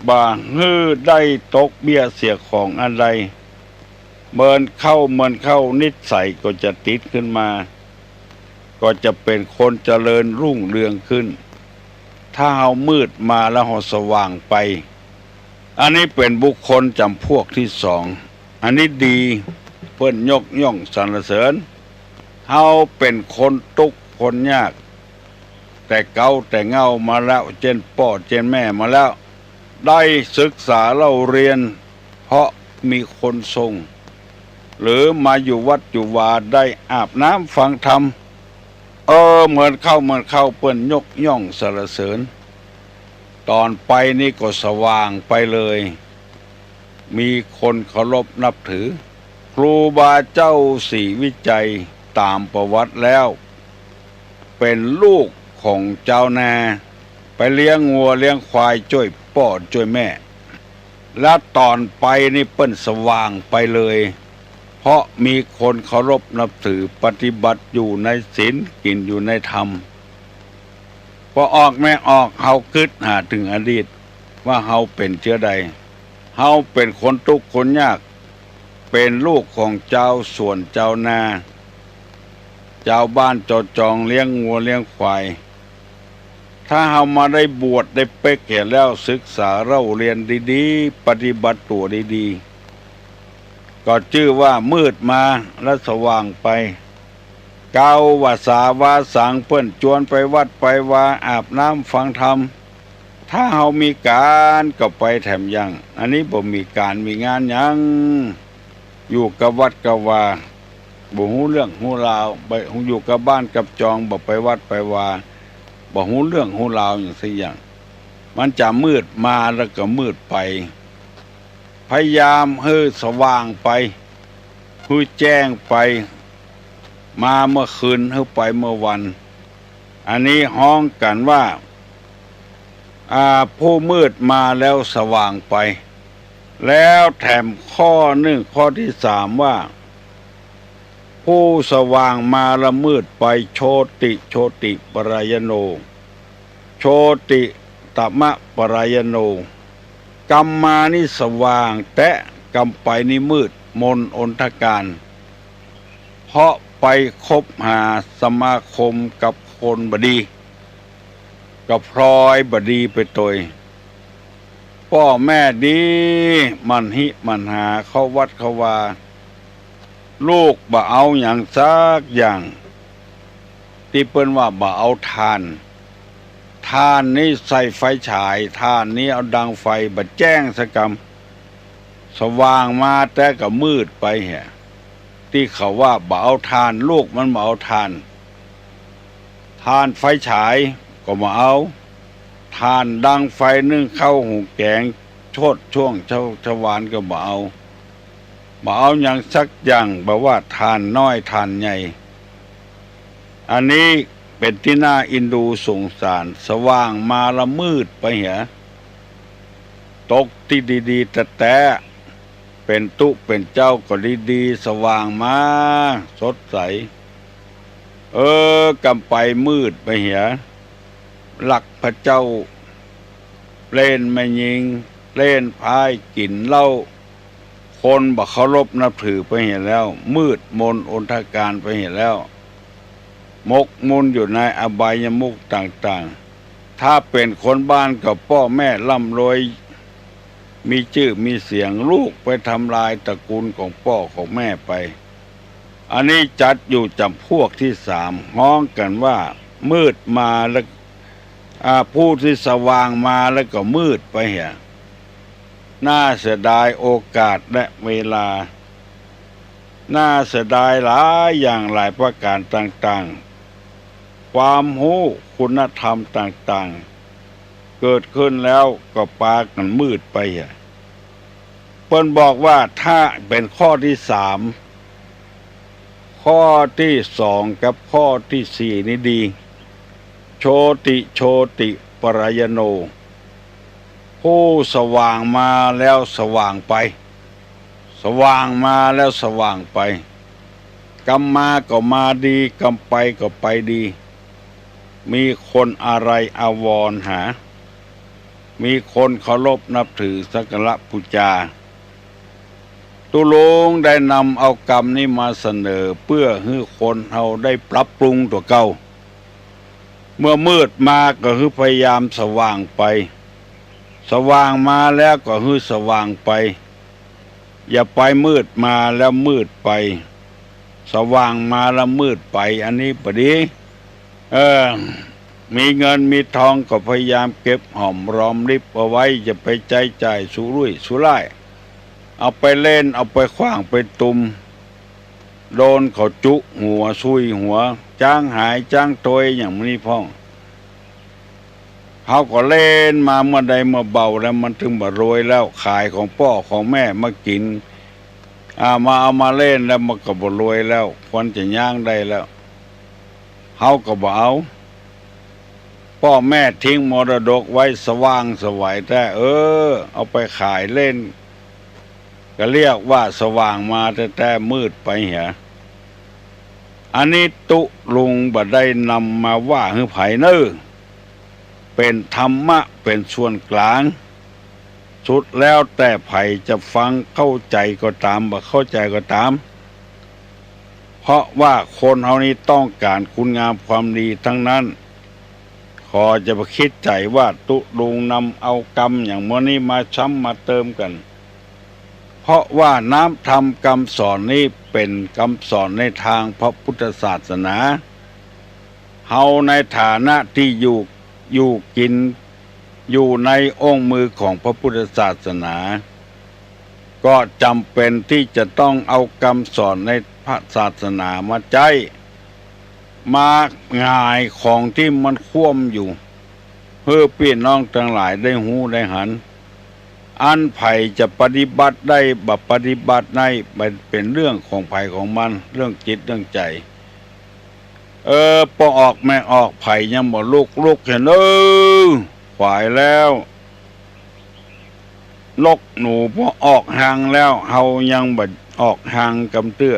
Speaker 5: บ่ฮื้อได้ตกเบี้ยเสียของอะไรเมินเข้านิสัยก็จะติดขึ้นมาก็จะเป็นคนเจริญรุ่งเรืองขึ้นถ้าเฮามืดมาแล้วเฮาสว่างไปอันนี้เป็นบุคคลจำพวกที่สองอันนี้ดีเพิ่นยกย่องสรรเสริญเฮาเป็นคนทุกข์คนยากแต่เก่าแต่เงามาแล้วเจนพ่อเจนแม่มาแล้วได้ศึกษาเล่าเรียนเพราะมีคนทรงหรือมาอยู่วัดอยู่วาได้อาบน้ำฟังธรรมเหมือนเข้าเปิ้นยกย่องสรรเสริญตอนไปนี่ก็สว่างไปเลยมีคนเคารพนับถือครูบาเจ้าศรีวิจัยตามประวัติแล้วเป็นลูกของเจ้านาไปเลี้ยงงัวเลี้ยงควายช่วยพ่อช่วยแม่และตอนไปนี่เปิ้นสว่างไปเลยเพราะมีคนเคารพนับถือปฏิบัติอยู่ในศีลกินอยู่ในธรรมพอออกแม่ออกเฮาคิดหาถึงอดีตว่าเฮาเป็นเชื้อใดเฮาเป็นคนทุกข์คนยากเป็นลูกของเจ้าสวนเจ้านาเจ้าบ้านจองเลี้ยงงัวเลี้ยงควายถ้าเฮามาได้บวชได้เป๊กเห็นแล้วศึกษาเล่าเรียนดีๆปฏิบัติตัวดีๆก็ชื่อว่ามืดมาและสว่างไปเกาวาสาวาสังเพิ่นชวนไปวัดไปวาอาบน้ำฟังธรรมถ้าเฮามีการก็ไปแถมยังอันนี้บ่มีการมีงานยังอยู่กับวัดกับวาบ่ฮู้เรื่องฮู้ราวไปอยู่กับบ้านกับจองบ่ไปวัดไปวาบ่ฮู้เรื่องฮู้ราวอย่างสิอย่างมันจะมืดมาแล้วก็มืดไปพยายามให้สว่างไปให้แจ้งไปมาเมื่อคืนให้ไปเมื่อวันอันนี้ฮ้องกันว่าผู้มืดมาแล้วสว่างไปแล้วแถมข้อที่สามว่าผู้สว่างมาละมืดไปโชติปรายโนโชติตมะปรายโนกรรมมานี่สว่างแต่กรรมไปนี่มืดมนอนทการเพราะไปคบหาสมาคมกับคนบดีกับพลอยบดีไปตัวพ่อแม่ดีมันหาเข้าวัดเข้าวาลูกบ่เอาอย่างสักอย่างที่เปิ้นว่าบ่เอาทานนี่ใส่ไฟฉายทานนี้เอาดังไฟบ่แจ้งสกรรมสว่างมาแต่ก็มืดไปแฮะที่เขาว่าบ่เอาทานลูกมันบ่เอาทานไฟฉายก็บ่เอาทานดังไฟนึ่งข้าวหุงแกงโชดช่วงชวานก็บ่เอาอย่างสักอย่างบอกว่าทานน้อยทานใหญ่อันนี้เป็นที่น่าอินดูสงสารสว่างมาละมืดไปเหรอตกที่ดีๆแต่เป็นตุเป็นเจ้าก็ดีๆสว่างมาสดใสกำไปมืดไปเหรอหลักพระเจ้าเล่นไม่ยิงเล่นพายกินเหล้าคนบ่เคารพนับถือไปเห็นแล้วมืดมนอนทการไปเห็นแล้วมกมุ่นอยู่ในอบายมุขต่างๆถ้าเป็นคนบ้านกับพ่อแม่ร่ำรวยมีชื่อมีเสียงลูกไปทำลายตระกูลของพ่อของแม่ไปอันนี้จัดอยู่จำพวกที่สามฮ้องกันว่ามืดมาแล้วผู้ที่สว่างมาแล้วก็มืดไปเหี่ยน่าเสียดายโอกาสและเวลาน่าเสียดายหลายอย่างหลายประการต่างๆความรู้คุณธรรมต่างๆเกิดขึ้นแล้วก็ปากันมืดไปเพิ่นบอกว่าถ้าเป็นข้อที่สามข้อที่สองกับข้อที่สี่นี่ดีโชติปรายโน ผู้สว่างมาแล้วสว่างไป สว่างมาแล้วสว่างไปกรรมมาก็มาดีกรรมไปก็ไปดี มีคนอะไรอาวรณ์หา มีคนเคารพนับถือสักการะบูชาตุลุงได้นำเอากรรมนี้มาเสนอเพื่อให้คนเราได้ปรับปรุงตัวเก่าเมื่อมืดมาก็คือพยายามสว่างไปสว่างมาแล้วก็คือสว่างไปอย่าไปมืดมาแล้วมืดไปสว่างมาแล้วมืดไปอันนี้พอดีมีเงินมีทองก็พยายามเก็บหอมรอมริบเอาไว้อย่าไปใจจ่ายสุรุ่ยสุร่ายเอาไปเล่นเอาไปขว้างไปตุมโดนเขาจุหัวซุยหัวจ้างหายจ้างโตยอย่างนี้พ่องเขาก็เล่นมาเมื่อใดเมื่อเบาแล้วมันถึงมารวยแล้วขายของพ่อของแม่มากินมาเอามาเล่นแล้วมันก็บ่รวยแล้วควรจะย่างได้แล้วเขาก็บ่เอาพ่อแม่ทิ้งมรดกไว้สว่างสวัยแต่เอาไปขายเล่นก็เรียกว่าสว่างมาแต่มืดไปเหรออันนี้ตุลุงบ่ได้นำมาว่าให้ไผเน้อเป็นธรรมะเป็นส่วนกลางสุดแล้วแต่ไผจะฟังเข้าใจก็ตามบ่เข้าใจก็ตามเพราะว่าคนเฮานี้ต้องการคุณงามความดีทั้งนั้นขอจะไปคิดใจว่าตุลุงนำเอากรรมอย่างมื้อนี้มาช้ำมาเติมกันเพราะว่าน้ำธรรมคำสอนนี้เป็นคำสอนในทางพระพุทธศาสนาเฮาในฐานะที่อยู่กินอยู่ในองค์มือของพระพุทธศาสนาก็จำเป็นที่จะต้องเอาคำสอนในพระศาสนามาใจมาง่ายของที่มันคว่ำอยู่เพื่อพี่น้องทั้งหลายได้หูได้หันอันไผ่จะปฏิบัติได้บัปฏิบัติได้เป็นเรื่องของไผ่ของมันเรื่องจิตเรื่องใจพอออกไม่ออกไผ่ยังบ่ลุกเห็นฝ่ายแล้วนกหนูพอออกห่างแล้วเฮายังบ่ออกห่างกำเตื้อ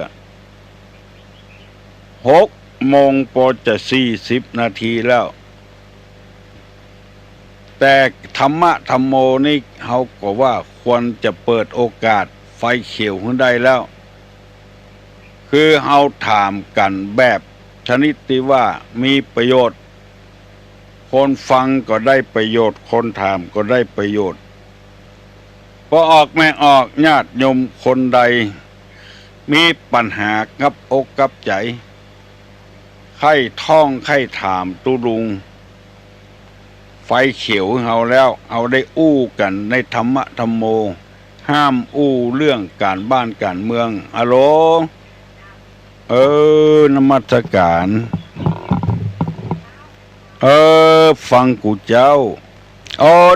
Speaker 5: 6 โมงพอจะ40 นาทีแล้วแต่ธรรมะธรรมโมนี่เขาก็ว่าควรจะเปิดโอกาสไฟเขียวขึ้นได้แล้วคือเขาถามกันแบบชนิดที่ว่ามีประโยชน์คนฟังก็ได้ประโยชน์คนถามก็ได้ประโยชน์พอออกไม่ออกญาติโยมคนใดมีปัญหากับอกกับใจใครท่องใครถามตุลุงไฟเขียวเฮาแล้วเอาได้อู้กันในธรรมะธรรมโมห้ามอู้เรื่องการบ้านการเมืองฮัลโหลนมัสการฟังกูเจ้า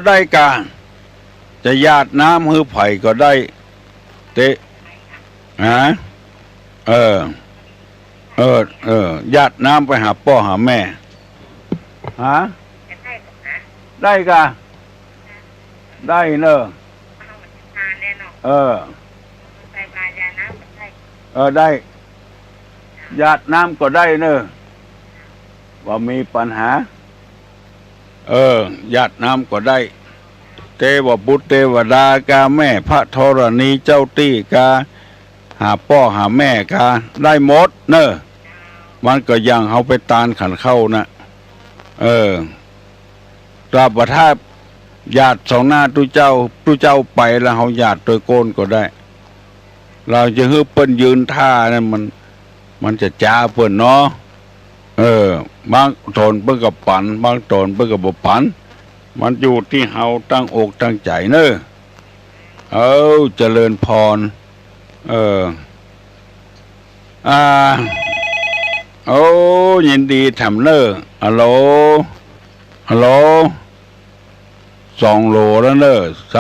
Speaker 5: ได้กะจะญาติน้ำหือไผ่ก็ได้เตะญาติน้ำไปหาพ่อหาแม่ได้กะได้เนอะได้ญาติน้ำก็ได้เนอะว่ามีปัญหาญาติน้ำก็ได้เทวบุตรเทวดากาแม่พระธรณีเจ้าตี้กาหาพ่อหาแม่กาได้หมดเนอะมันก็ยังเอาไปตานขันเข้านะตราบว่าถ้าญาติสองหน้าตุเจ้าไปแล้วเขาญาติโดยโกนก็ได้เราจะให้เปิ้นยืนท่านั่นมันจะจ้าเปิ้นเนาะบางตนเปิ้นกับปันบางตนเปิ้นกับบ่ปันมันอยู่ที่เฮาตั้งอกตั้งใจเนอะเจริญพรยินดีทำเนอะฮัลโหล2 โลแล้วเนอะ24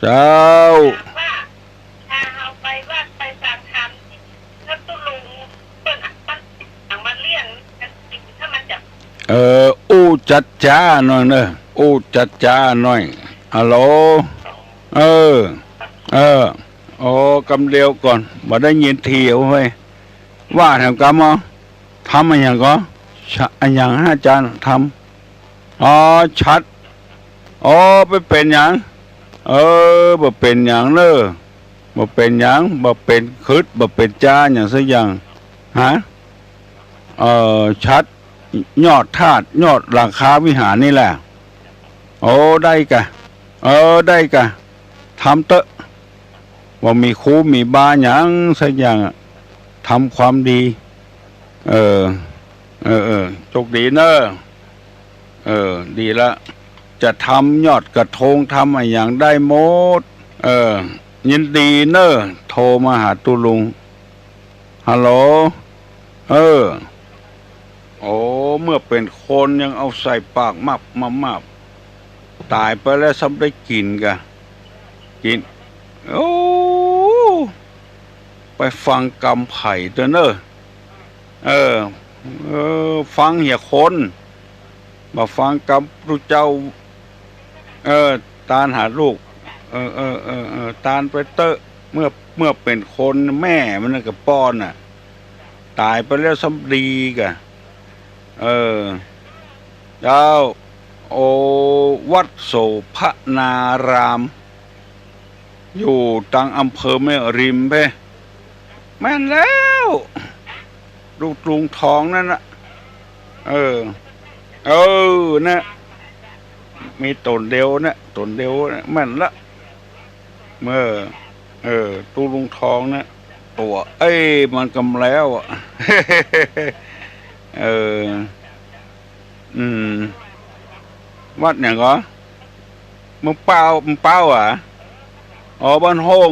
Speaker 5: เจ้าอู้ จัดจ้าหน่อยเนอะอู้จัดจ้าหน่อยฮัลโหลเออโอ้กำเดียวก่อนบ่ได้ยินทีเอาไว้ว่าแถมกำทำอะไรอย่างก็อันอย่างอาจารย์ทำอ๋อชัดอ๋อไปเป็นอย่างบ่เป็นอย่างเนอะบ่เป็นอย่างบ่เป็นคืดบ่เป็นจ้าอย่างสักอย่างฮะชัดยอดธาตุยอดหลังคาวิหารนี่แหละโอ้ได้กะได้กะทำเตอะว่ามีครูมีบาอย่างสักอย่างทำความดีโชคดีเนอะดีละจะทำยอดกระทงทำอะไรอย่างได้หมดยินดีเนอะโทรมาหาตุลุงฮัลโหลโอ้เมื่อเป็นคนยังเอาใส่ปากมับตายไปแล้วซ้ำได้กินกินโอ้ไปฟังกำไผ่ตัวเนอะฟังเหี่ยคนมาฟังกำพระเจ้าตาลหาลูกตาลไปเตอะเมื่อเป็นคนแม่มันกับป้อนน่ะตายไปแล้วซ้ำดีกะเจ้าโอวัดโสภนารามอยู่ตังอำเภอแม่ริมไปแม่นแล้วลูกลุงทองนั่นน่ะนะมีตนเดียวนะแม่นละเมื่อตูลุงทองนะตัวมันกำแล้วอ่ะ วัดอย่างก็มึงเป้าอ่ะบ้านห้อง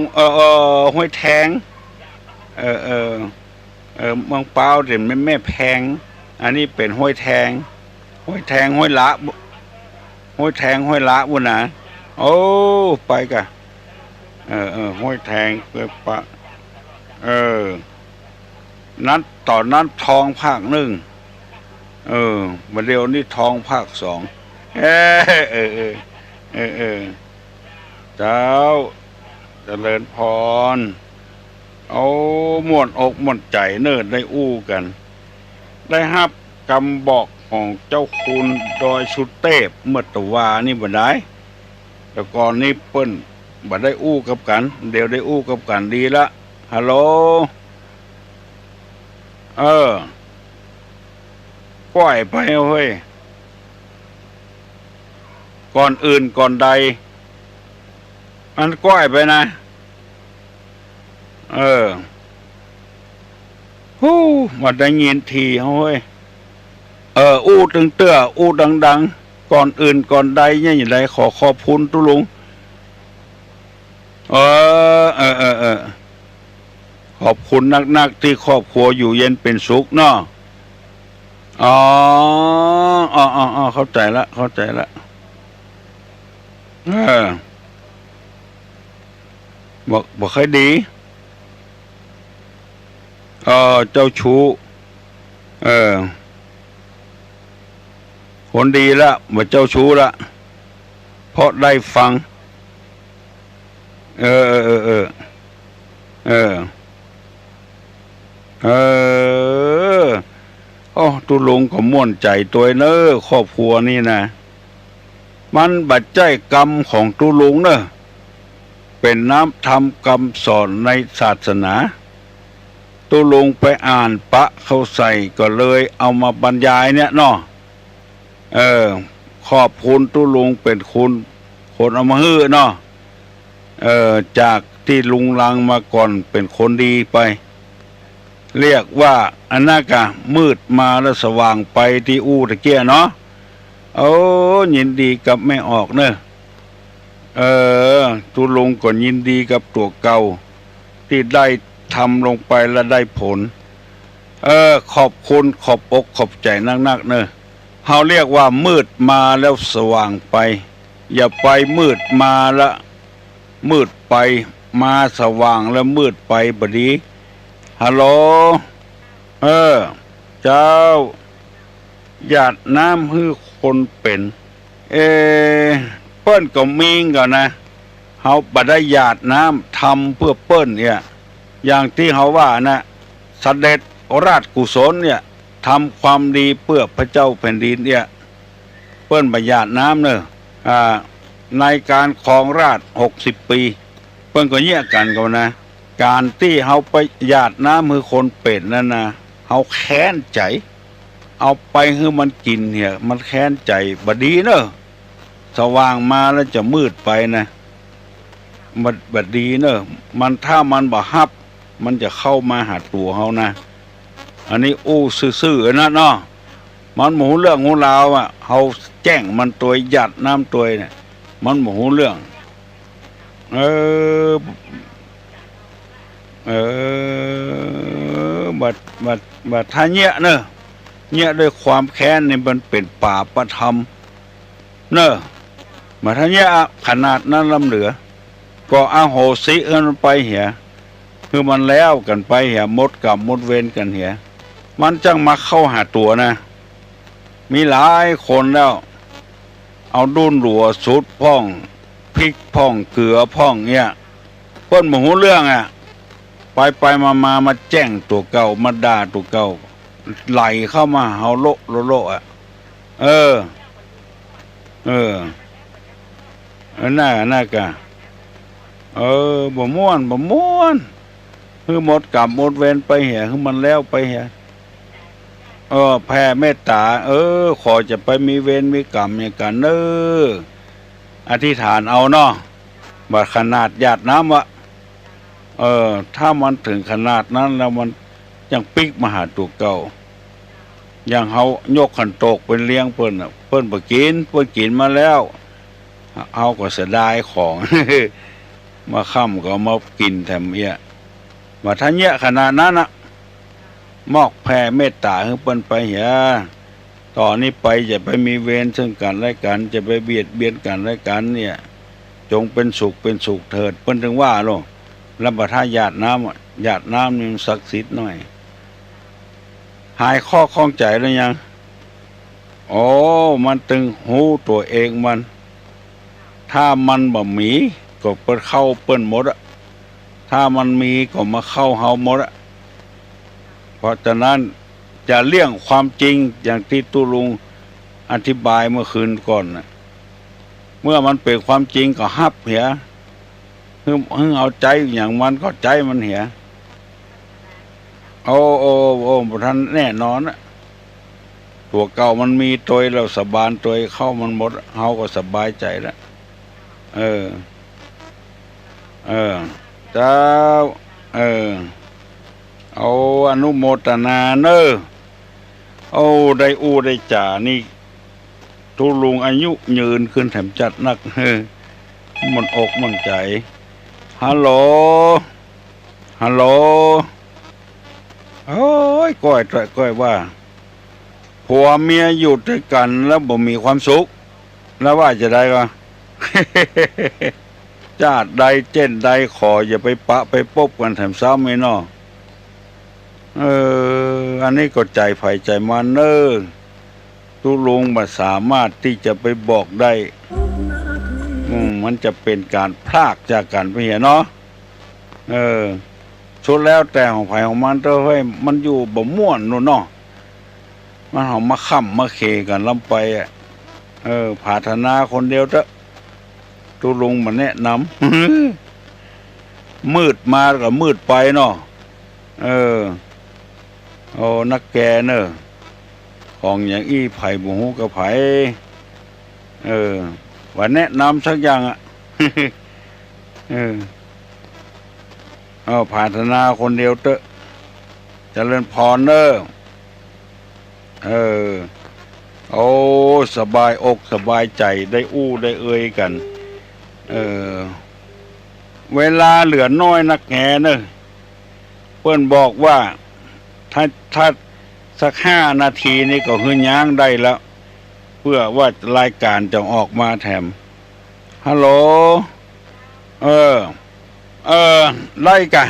Speaker 5: ห้วยแทงเมืองเป้าเด่นแม่แพงอันนี้เป็นห้วยแทงห้วยละบุญนะโอ้ไปกะห้วยแทงเกิดปะนั้นตอนนั้นทองภาค 1มาเดี๋ยวนี้ทองภาค 2เจ้าเจริญพรเอาม่วนอกม่วนใจเนิดได้อู้กันได้ฮับกำบอกของเจ้าคุณดอยสุเทพเมื่อตะวานี่บ่ได้แต่ก่อนนี้เปิ้นบ่ได้อู้กับกันเดี๋ยวได้อู้กับกันดีละฮัลโหลก้อยไปเฮ้ยก่อนอื่นก่อนใดมันก้อยไปนะมาได้ยินทีเฮ้ยอู้ตึงเตื้ออู้ดังก่อนอื่นก่อนใดเนี่ยอย่างไรขอขอบคุณตุลุงขอบคุณนักที่ครอบครัวอยู่เย็นเป็นสุขเนาะเข้าใจละบอกให้ดีเจ้าชู้คนดีละบ่เจ้าชู้ละเพราะได้ฟังตุลุงก็ม่วนใจตัวเนอะครอบครัวนี่นะมันบัดใจกรรมของตุลุงเนอะเป็นน้ำทำกรรมสอนในศาสนาตุลุงไปอ่านปะเข้าใส่ก็เลยเอามาบรรยายเนี่ยเนาะขอบคุณตุลุงเป็นคนเอามาฮื้อเนาะจากที่ลุงลังมาก่อนเป็นคนดีไปเรียกว่าอันนั้นกะมืดมาแล้วสว่างไปที่อู้ตะเกียเนาะยินดีกับไม่ออกเนอะตุลุงก็ยินดีกับตัวเก่าที่ได้ทำลงไปและได้ผลขอบคุณขอบอกขอบใจนักๆเนอะเขาเรียกว่ามืดมาแล้วสว่างไปอย่าไปมืดมาละมืดไปมาสว่างแล้วมืดไปบดีฮัลโหลเจ้าหยาดน้ำฮื้อค คนเป็นเปิ้นก็มีก่อนนะเฮาบ่ได้หยาดน้ำทำเพื่อเปิ้นเนี่ยอย่างที่เฮาว่านะเสด็จราชกุศลเนี่ยทำความดีเพื่อพระเจ้าแผ่นดินเนี่ยเปิ้นบ่หยาดน้ำเนอะในการครองราช60 ปีเปิ้นก็แยกกันกันนะการที่เฮาไปหยาดน้ำมือคนเป็ดนั่นนะเฮาแค้นใจเอาไปให้มันกินเนี่ยมันแค้นใจบ่ดีเนอะสว่างมาแล้วจะมืดไปนะมันบ่ดีเนอะมันถ้ามันบ่ฮับมันจะเข้ามาหาตัวเฮานะอันนี้อู้ซื่อๆนะเนาะมันหมูเรื่องหูราวอ่ะเฮาแจ้งมันตัวหยัดน้ำตัวเนี่ยมันหมูเรื่องบัดถ้าเนี้ยเนอะเนี้ยด้วยความแค้นเนี่ยมันเป็นป่าประธรรมเนอะมาถ้าเนี้ยขนาดนั้นล้ำเหลือก็อาโหสิมันไปเหียคือมันแล้วกันไปเหียมดกับมดเว้นกันเหียมันจังมาเข้าหาตัวนะมีหลายคนแล้วเอาดุนหลัวสุดพ่องพริกพ่องเกลือพ่องเนี่ยเพิ่นหมูเรื่องอ่ะไปมาแจ้งตัวเก่ามาด่าตัวเก่าไหลเข้ามาเฮาโลอ่ะน่ากะบ่ม่วนคือหมดกรรมหมดเวรไปเหียคือมันแล้วไปเหียแผ่เมตตาขอจะไปมีเวรมีกรรมอย่างกันอธิษฐานเอาเนาะบัดขนาดหยาดน้ำวะถ้ามันถึงขนาดนั้นแล้วมันยังปิ๊กมาหาตัวเก่าอย่างเฮายกขันโตกเป็นเลี้ยงเพิ่นเพิ่นบ่กินมาแล้วเฮาก็เสียดายของ มาค่ำก็มากินแถมเอี้ยว่าถ้าเนี้ยขนาดนั้นน่ะมอกแผ่เมตตาให้เปิ้นไปเหียต่อนนี้ไปอย่าไปมีเวรซึ่งกันและกันจะไปเบียดเบียนกันและกันเนี่ยจงเป็นสุขเถิดเปิ้นถึงว่าโลแล้วบ่ถ้าหยาดน้ำนี่มันศักดิ์สิทธิ์หน่อยหายข้อข้องใจแล้วยังมันตึงหูตัวเองมันถ้ามันบ่มีก็เปิ้นเข้าเปิ้นหมดอะถ้ามันมีก็มาเข้าเฮาหมดอะเพราะฉะนั้นจะเลี่ยงความจริงอย่างที่ตุลุงอธิบายเมื่อคืนก่อนนะเมื่อมันเป็นความจริงก็ฮับเหียเอาใจอย่างมันก็ใจมันเหียท่านแน่นอนนะตัวเก่ามันมีตัวเราสบานตัวเข้ามันหมดเฮาก็สบายใจแล้วเจ้าเอาอนุโมทนาเนอได้จ่านี่ทุลุงอายุยืนขึ้นแถมจัดนักมันอกมันใจฮัลโหลโอ้ยก้อยว่าผัวเมียอยู่ด้วยกันแล้วบ่มีความสุขแล้วว่าจะได้ก็ จาดใดเจนใดขออย่าไปปะไปปบกันแถมซ้ำไม่นออันนี้ก็ใจไผ่ใจมันทุลุงบ่สามารถที่จะไปบอกได้มันจะเป็นการพลากจากกันไปเหียเนาะสุดแล้วแต่ของไผ่ของมันเฮ้ยมันอยู่บ่ม่วนนู่นเนาะมันเอามาค่ำมาเคกันลำไปผาธนาคนเดียวเถอะทุลุงมาแนะนำ มืดมาก็มืดไปเนาะนักแกเนอะของอย่างอี้ไผ่บุหูกับไผ่ว่าแนะนำสักอย่างอ่ะ ผาธนาคนเดียวเถอะเจริญพรเนอะสบายอกสบายใจได้ได้กันเวลาเหลือน้อยนักแง่เนอะเพื่อนบอกว่าถ้าสัก5 นาทีนี่ก็คือย้างได้แล้ว เพื่อว่ารายการจะออกมาแถมฮัลโหลไล่กะ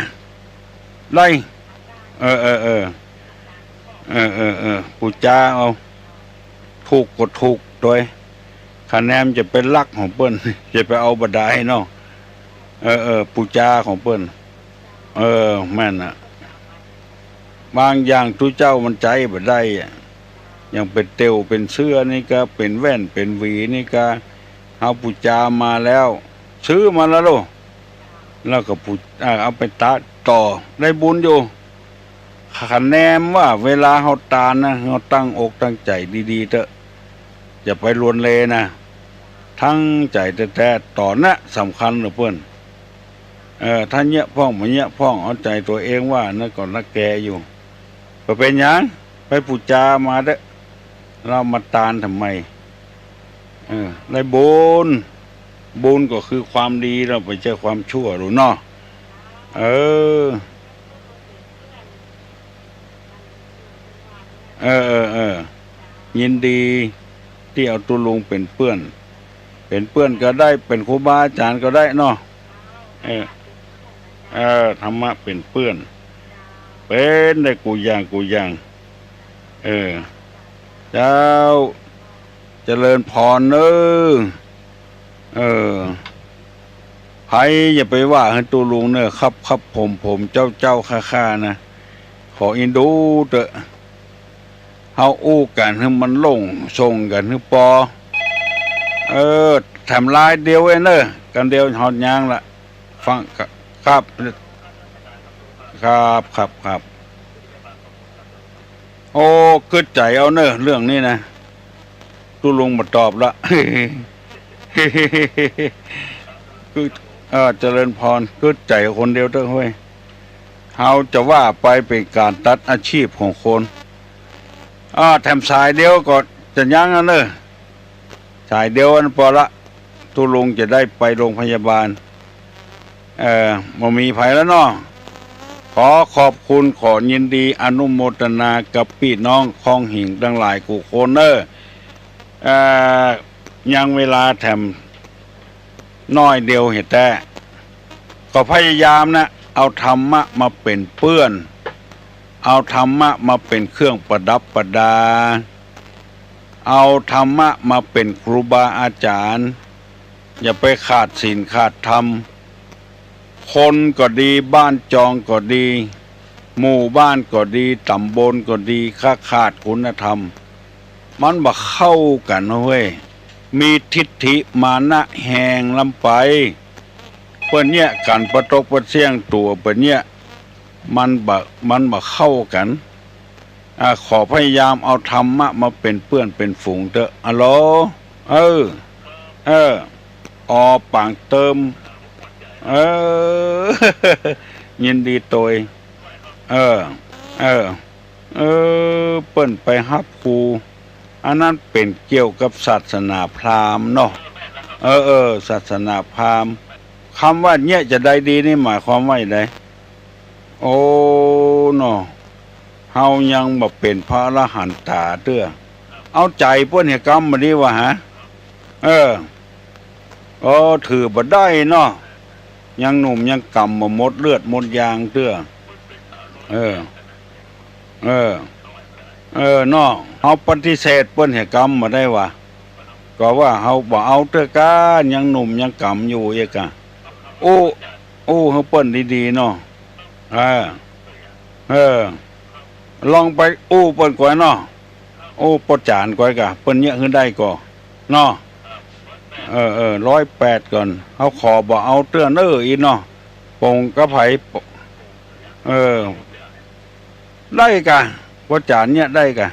Speaker 5: ไล่ปูจ้าเอาถูกก็ถูก ตัวคะแนนจะเป็นลักของเปิ้น จะไปเอาบัดได้เนาะปูจาของเปิ้นแม่นอ่ะบางอย่างทุเจ้ามันใจบัดได้อย่างเป็นเตียวเป็นเสื้อนี่ก็เป็นแว่นเป็นหวีนี่ก็เอาปูจามาแล้วซื้อมาแล้วโลแล้วก็เอาไปตัดต่อได้บุญอยู่คะแนนว่าเวลาเฮาตานนะเฮาตั้งอกตั้งใจดีๆเถอะอย่าไปลวนเลนะทั้งใจแท้ๆต่อนะสำคัญเหลือเพิ่นถ้าเนี้ยพ้องมันเนี้ยพ้องเอาใจตัวเองว่านั่นก่อนนักแกอยู่ก็เป็นหยังไปปูจามาเด้อเรามาตานทำไมได้บุญก็คือความดีเราไปเจอความชั่วหรือเนาะยินดีที่เอาตุลุงเป็นเพื่อนก็ได้เป็นครูบาอาจารย์ก็ได้เนาะธรรมะเป็นเพื่อนเป็นได้กูอย่างเจ้าเจริญพรใครอย่าไปว่าให้ตุลุงเนอะครับผมเจ้าข้านะขออินดูเถอะเฮาอู้กันให้มันลงส่งกันให้ปอทำลายเดียวเองเนอะกันเดียวหอดยางละฟังครับโอ้กึดใจเอาเนอะเรื่องนี้นะตุลุงมาตอบละ คือเจริญพรกึดใจคนเดียวเถอะเฮ้ยเฮาจะว่าไปเป็นการตัดอาชีพของคนแถมสายเดียวก็จะยั้งนะเนอะสายเดียวอันพอละตุลุงจะได้ไปโรงพยาบาลบ่มีภัยแล้วเนาะขอขอบคุณขอยินดีอนุโมทนากับพี่น้องคลองหิ่งทั้งหลายกูโคนเนอะยังเวลาแถมน้อยเดียวเหตุแต่ก็พยายามนะเอาธรรมะมาเป็นเปื้อนเอาธรรมะมาเป็นเครื่องประดับประดาเอาธรรมะมาเป็นครูบาอาจารย์อย่าไปขาดศีลขาดธรรมคนก็ดีบ้านจองก็ดีหมู่บ้านก็ดีตำบลก็ดีขาดคุณธรรมมันบ่เข้ากันเว้ยมีทิฏฐิมานะแหงลำไปเปิ้นเนี่ยกันประตกประเสี่ยงตัวเปิ้นเนี่ยมันบ่เข้ากันขอพยายามเอาธรรมะมาเป็นเพื่อนเป็นฝูงเถอะอะโหลปังเติมยินดีโตยเปิ้นไปฮับครูอันนั้นเป็นเกี่ยวกับศาสนาพราหมณ์เนาะศาสนาพราหมณ์คำว่าเนี่ยจะได้ดีนี่หมายความว่าไงโอ้เนาะเฮายังบ่เป็นพระอรหันตาเด้อเอาใจเพิ่นให้กรรมมาดีว่าฮะถือบ่ได้เนาะยังหนุ่มยังกำบ่หมดเลือดหมดยางเด้อเนาะเฮาปฏิเสธเพิ่นให้กรรมมาได้ว่าก็ว่าเฮาบ่เอาเด้อกะยังหนุ่มยังกำอยู่อีกอ่ะโอ้เฮาเปิ้นดีๆเนาะลองไปเปิ้นก่อนเนาะปจานก่อนกะเปิ้นเนี่ยขึ้นได้ก่อเนาะ108ก่อนเฮาขอบ่เอาเตื้ออีเนาะปงกะไผได้กะปจานเนี่ยได้กะ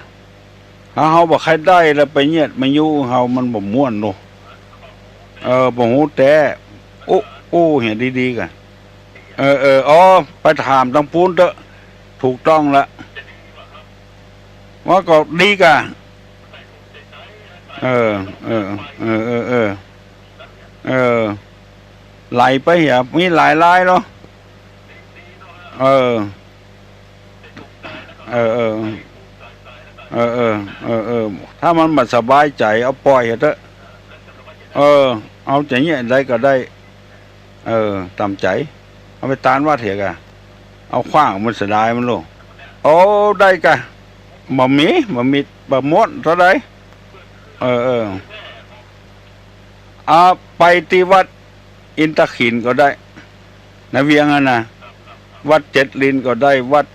Speaker 5: เฮาบ่ใครได้แล้วไปเนี่ยมาอยู่เฮามันบ่ม่วนเนาะบ่ฮู้แต่เห็นดีๆกะไปถามทางปูนเถอะถูกต้องละว่าก็ดีกะไหลไปเหรอมีหลายลายเนาะถ้ามันไม่สบายใจเอาปล่อยเถอะเอาใจเงี้ยได้ก็ได้ตามใจเอาไปตานว่าเถอะกะเอาขว้างมันเสียดายมันโลได้กะบ่มีบ่ม้วนเท่าไร ไปที่วัดอินทขินก็ได้นะเวียงนะวัดเจ็ดลินก็ได้วัด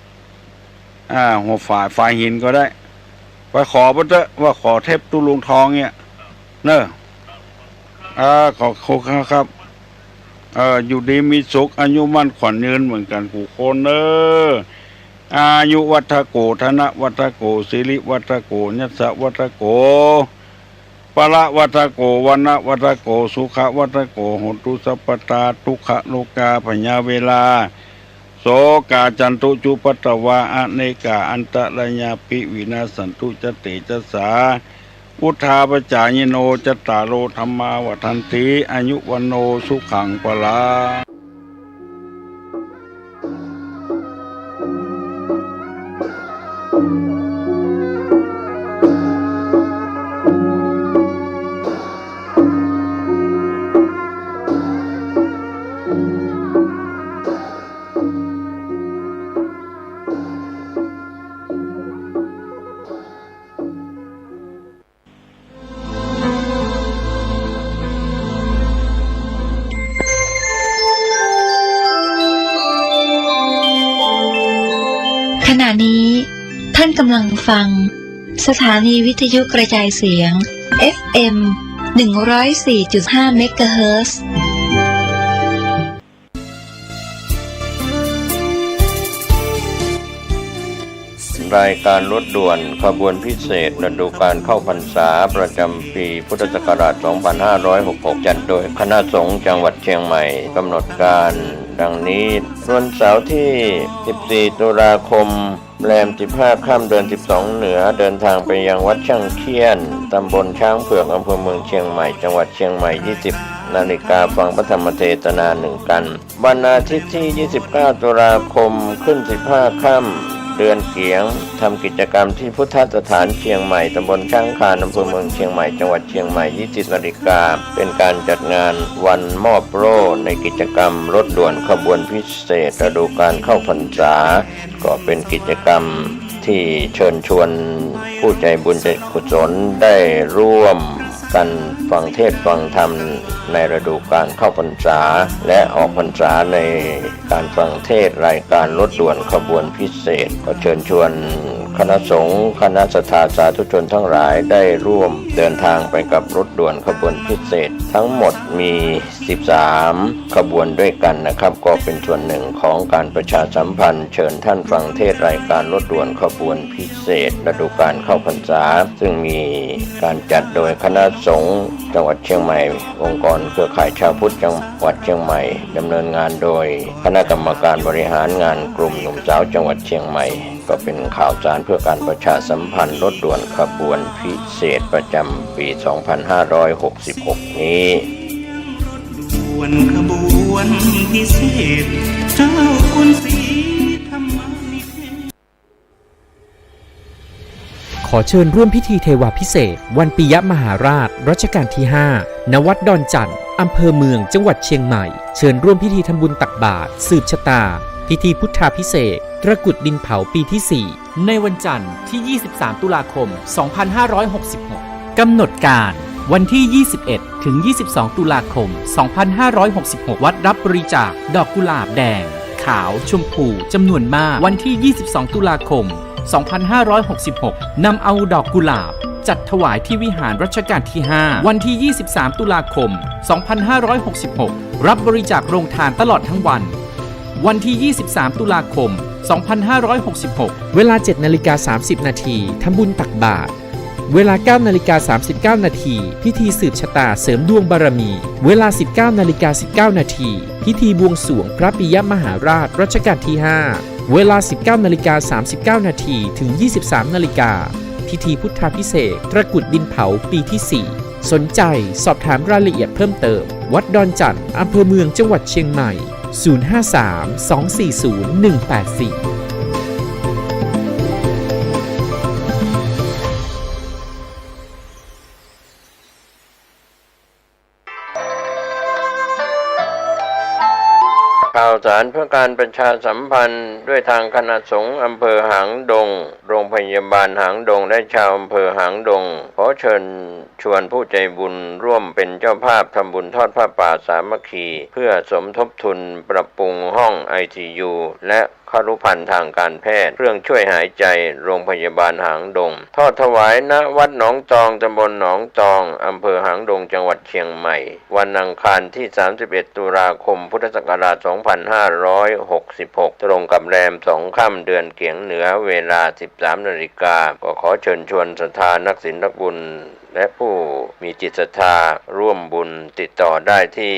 Speaker 5: หัวฝ่ายหินก็ได้ไปขอพระเจ้าว่าขอเทพตุลุงทองเนี่ยเนอะขอครับอยู่ดีมีสุขอายุมั่นขวัญยืนเหมือนกันผู้คนเนอะอายุวัฏโกธนะวัฏโกสิริวัฏโกยัสสะวัฏโกปะละวัฏโกวันนะวัฏโกสุขวัฏโกโหตุสัพพตาทุกขโลกาพญาเวลาโสกาจันตุจุปัตตวาอเนกาอันตระญาปิวินาสันตุจเตจสาอุทาปจายโนจตตารโลธรรมาวัฏันติอายุวันโนสุขังปลา
Speaker 4: ขณะนี้ท่านกำลังฟังสถานีวิทยุกระจายเสียง FM 104.5 เมกะเฮิรตซ์
Speaker 1: รายการรถด่วนขบวนพิเศษฤดูการเข้าพรรษาประจำปีพุทธศักราช 2566 จัดโดยคณะสงฆ์จังหวัดเชียงใหม่กำหนดการดังนี้วันเสาร์ที่ 14 ตุลาคมแรม 15 ค่ำเดือน 12 เหนือเดินทางไปยังวัดช่างเคียนตำบลช้างเผือกอำเภอเมืองเชียงใหม่จังหวัดเชียงใหม่ 20 นาฬิกาฟังพระธรรมเทศนา1 กันวันอาทิตย์ที่ 29 ตุลาคมขึ้น 15 ค่ำเดือนเกียงทำกิจกรรมที่พุทธสถานเชียงใหม่ตำบลช้างคานอำเภอเมืองเชียงใหม่จังหวัดเชียงใหม่ 20 นาฬิกาเป็นการจัดงานวันมอบโล่ในกิจกรรมรถด่วนขบวนพิเศษฤดูกาลเข้าพรรษาก็เป็นกิจกรรมที่เชิญชวนผู้ใจบุญใจกุศลได้ร่วมกันฟังเทศน์ฟังธรรมในฤดูกาลเข้าพรรษาและออกพรรษาในการฟังเทศน์รายการรถด่วนขบวนพิเศษก็เชิญชวนคณะสงฆ์คณะศรัทธาสาธุชนทั้งหลายได้ร่วมเดินทางไปกับรถด่วนขบวนพิเศษทั้งหมดมี13ขบวนด้วยกันนะครับก็เป็นส่วนหนึ่งของการประชาสัมพันธ์เชิญท่านฟังเทศน์รายการรถด่วนขบวนพิเศษฤดูกาลเข้าพรรษาซึ่งมีการจัดโดยคณะสงฆ์จังหวัดเชียงใหม่องค์กรเครือข่ายชาวพุทธจังหวัดเชียงใหม่ดำเนินงานโดยคณะกรรมการบริหารงานกลุ่มหนุ่มสาวจังหวัดเชียงใหม่ก็เป็นข่าวสารเพื่อการประชาสัมพันธ์รถด่วนขบวนพิเศษประจำปี 2566 นี้
Speaker 2: ด่วนขบวนพิเศษเจ้าคุณศรีธรรมานิเทศ
Speaker 3: ขอเชิญร่วมพิธีเทวาพิเศษกวันปิยมหาราชรัชกาลที่ 5 ณ วัดดอนจันทร์อำเภอเมืองจังหวัดเชียงใหม่เชิญร่วมพิธีทำบุญตักบาตรสืบชะตาพิธีพุทธาภิเษกตระกุดดินเผาปีที่ 4 ในวันจันทร์ที่ 23 ตุลาคม 2566 กำหนดการวันที่ 21 ถึง 22 ตุลาคม 2566 วัดรับบริจาคดอกกุหลาบแดงขาวชมพูจำนวนมากวันที่ 22 ตุลาคม 2566 นำเอาดอกกุหลาบจัดถวายที่วิหารรัชกาลที่ 5 วันที่ 23 ตุลาคม 2566 รับบริจาคโรงทานตลอดทั้งวันวันที่ 23 ตุลาคม 2566 เวลา 7:30 นาทีทำบุญตักบาตรเวลา 9:39 นาทีพิธีสืบชะตาเสริมดวงบารมีเวลา 19:19 นาทีพิธีบวงสรวงพระปิยมหาราชรัชกาลที่ 5 เวลา 19:39 นาทีถึง 23:00 นพิธีพุทธาภิเษกตระกุดดินเผาปีที่ 4 สนใจสอบถามรายละเอียดเพิ่มเติมวัดดอนจันทร์อำเภอเมืองจังหวัดเชียงใหม่053-240-184
Speaker 1: ข่าว สารเพื่อการประชาสัมพันธ์ด้วยทางคณะสงฆ์อำเภอหางดงโรงพยาบาลหางดงและชาวอำเภอหางดงขอเชิญชวนผู้ใจบุญร่วมเป็นเจ้าภาพทำบุญทอดผ้าป่าสามัคคีเพื่อสมทบทุนปรับปรุงห้อง ICU และครุภัณฑ์ทางการแพทย์เครื่องช่วยหายใจโรงพยาบาลหางดงทอดถวายณวัดหนองตองตำบลหนองตองอำเภอหางดงจังหวัดเชียงใหม่วันอังคารที่31ตุลาคมพุทธศักราช2566ตรงกับแรม2 ค่ำเดือนเกียงเหนือเวลา 13 นาฬิกาก็ขอเชิญชวนศรัทธานักศีลนักบุญและผู้มีจิตศรัทธาร่วมบุญติดต่อได้ที่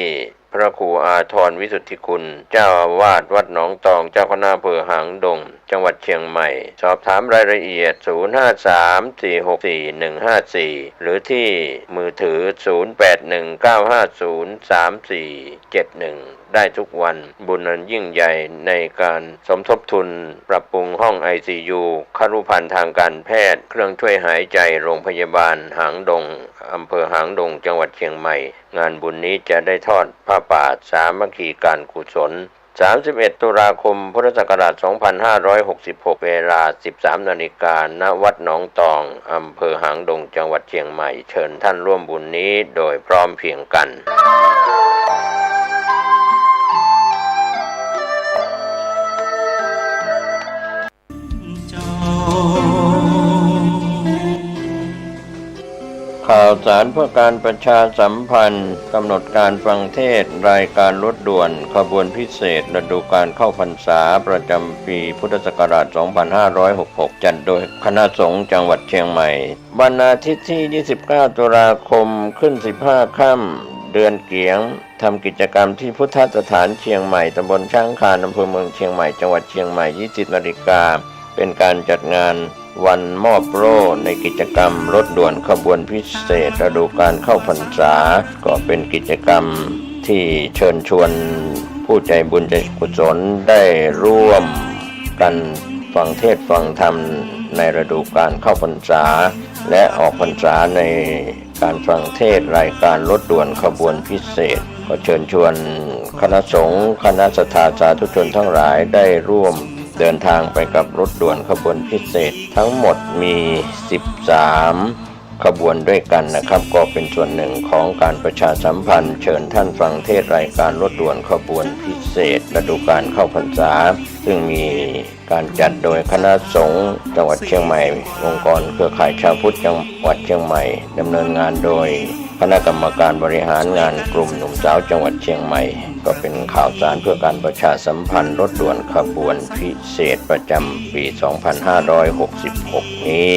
Speaker 1: พระครูอาทรวิสุทธิคุณเจ้าอาวาสวัดหนองตองเจ้าคณะอำเภอหางดงจังหวัดเชียงใหม่สอบถามรายละเอียด0534641154หรือที่มือถือ0819503471ได้ทุกวันบุญอันยิ่งใหญ่ในการสมทบทุนปรับปรุงห้อง ICU ครุภัณฑ์ทางการแพทย์เครื่องช่วยหายใจโรงพยาบาลหางดงอำเภอหางดงจังหวัดเชียงใหม่งานบุญนี้จะได้ทอดผ้าป่าสามัคคีการกุศล31 ตุลาคมพุทธศักราช2566เวลา 13 นาฬิกาณวัดหนองตองอำเภอหางดงจังหวัดเชียงใหม่เชิญท่านร่วมบุญนี้โดยพร้อมเพรียงกันข่าวสารเพื่อการประชาสัมพันธ์กำหนดการฟังเทศน์รายการรถด่วนขบวนพิเศษฤดูกาลเข้าพรรษาประจำปีพุทธศักราช 2566 จัดโดยคณะสงฆ์จังหวัดเชียงใหม่วันอาทิตย์ที่ 29 ตุลาคมขึ้น 15 ค่ำเดือนเกียงทำกิจกรรมที่พุทธสถานเชียงใหม่ตำบลช้างคานอำเภอเมืองเชียงใหม่จังหวัดเชียงใหม่ 20 นาฬิกาเป็นการจัดงานวันมอบโล่ในกิจกรรมรถด่วนขบวนพิเศษฤดูกาลเข้าพรรษาก็เป็นกิจกรรมที่เชิญชวนผู้ใจบุญใจกุศลได้ร่วมกันฟังเทศน์ฟังธรรมในฤดูกาลเข้าพรรษาและออกพรรษาในการฟังเทศน์รายการรถด่วนขบวนพิเศษก็เชิญชวนคณะสงฆ์คณะศรัทธาสาธุชนทั้งหลายได้ร่วมเดินทางไปกับรถด่วนขบวนพิเศษทั้งหมดมี13ขบวนด้วยกันนะครับก็เป็นส่วนหนึ่งของการประชาสัมพันธ์เชิญท่านฟังเทศน์รายการรถด่วนขบวนพิเศษฤดูกาลเข้าพรรษาซึ่งมีการจัดโดยคณะสงฆ์จังหวัดเชียงใหม่องค์กรเครือข่ายชาวพุทธจังหวัดเชียงใหม่ดำเนินงานโดยคณะกรรมการบริหารงานกลุ่มหนุ่มสาวจังหวัดเชียงใหม่ก็เป็นข่าวสารเพื่อการประชาสัมพันธ์รถด่วนขบวนพิเศษประจำปี 2566 นี้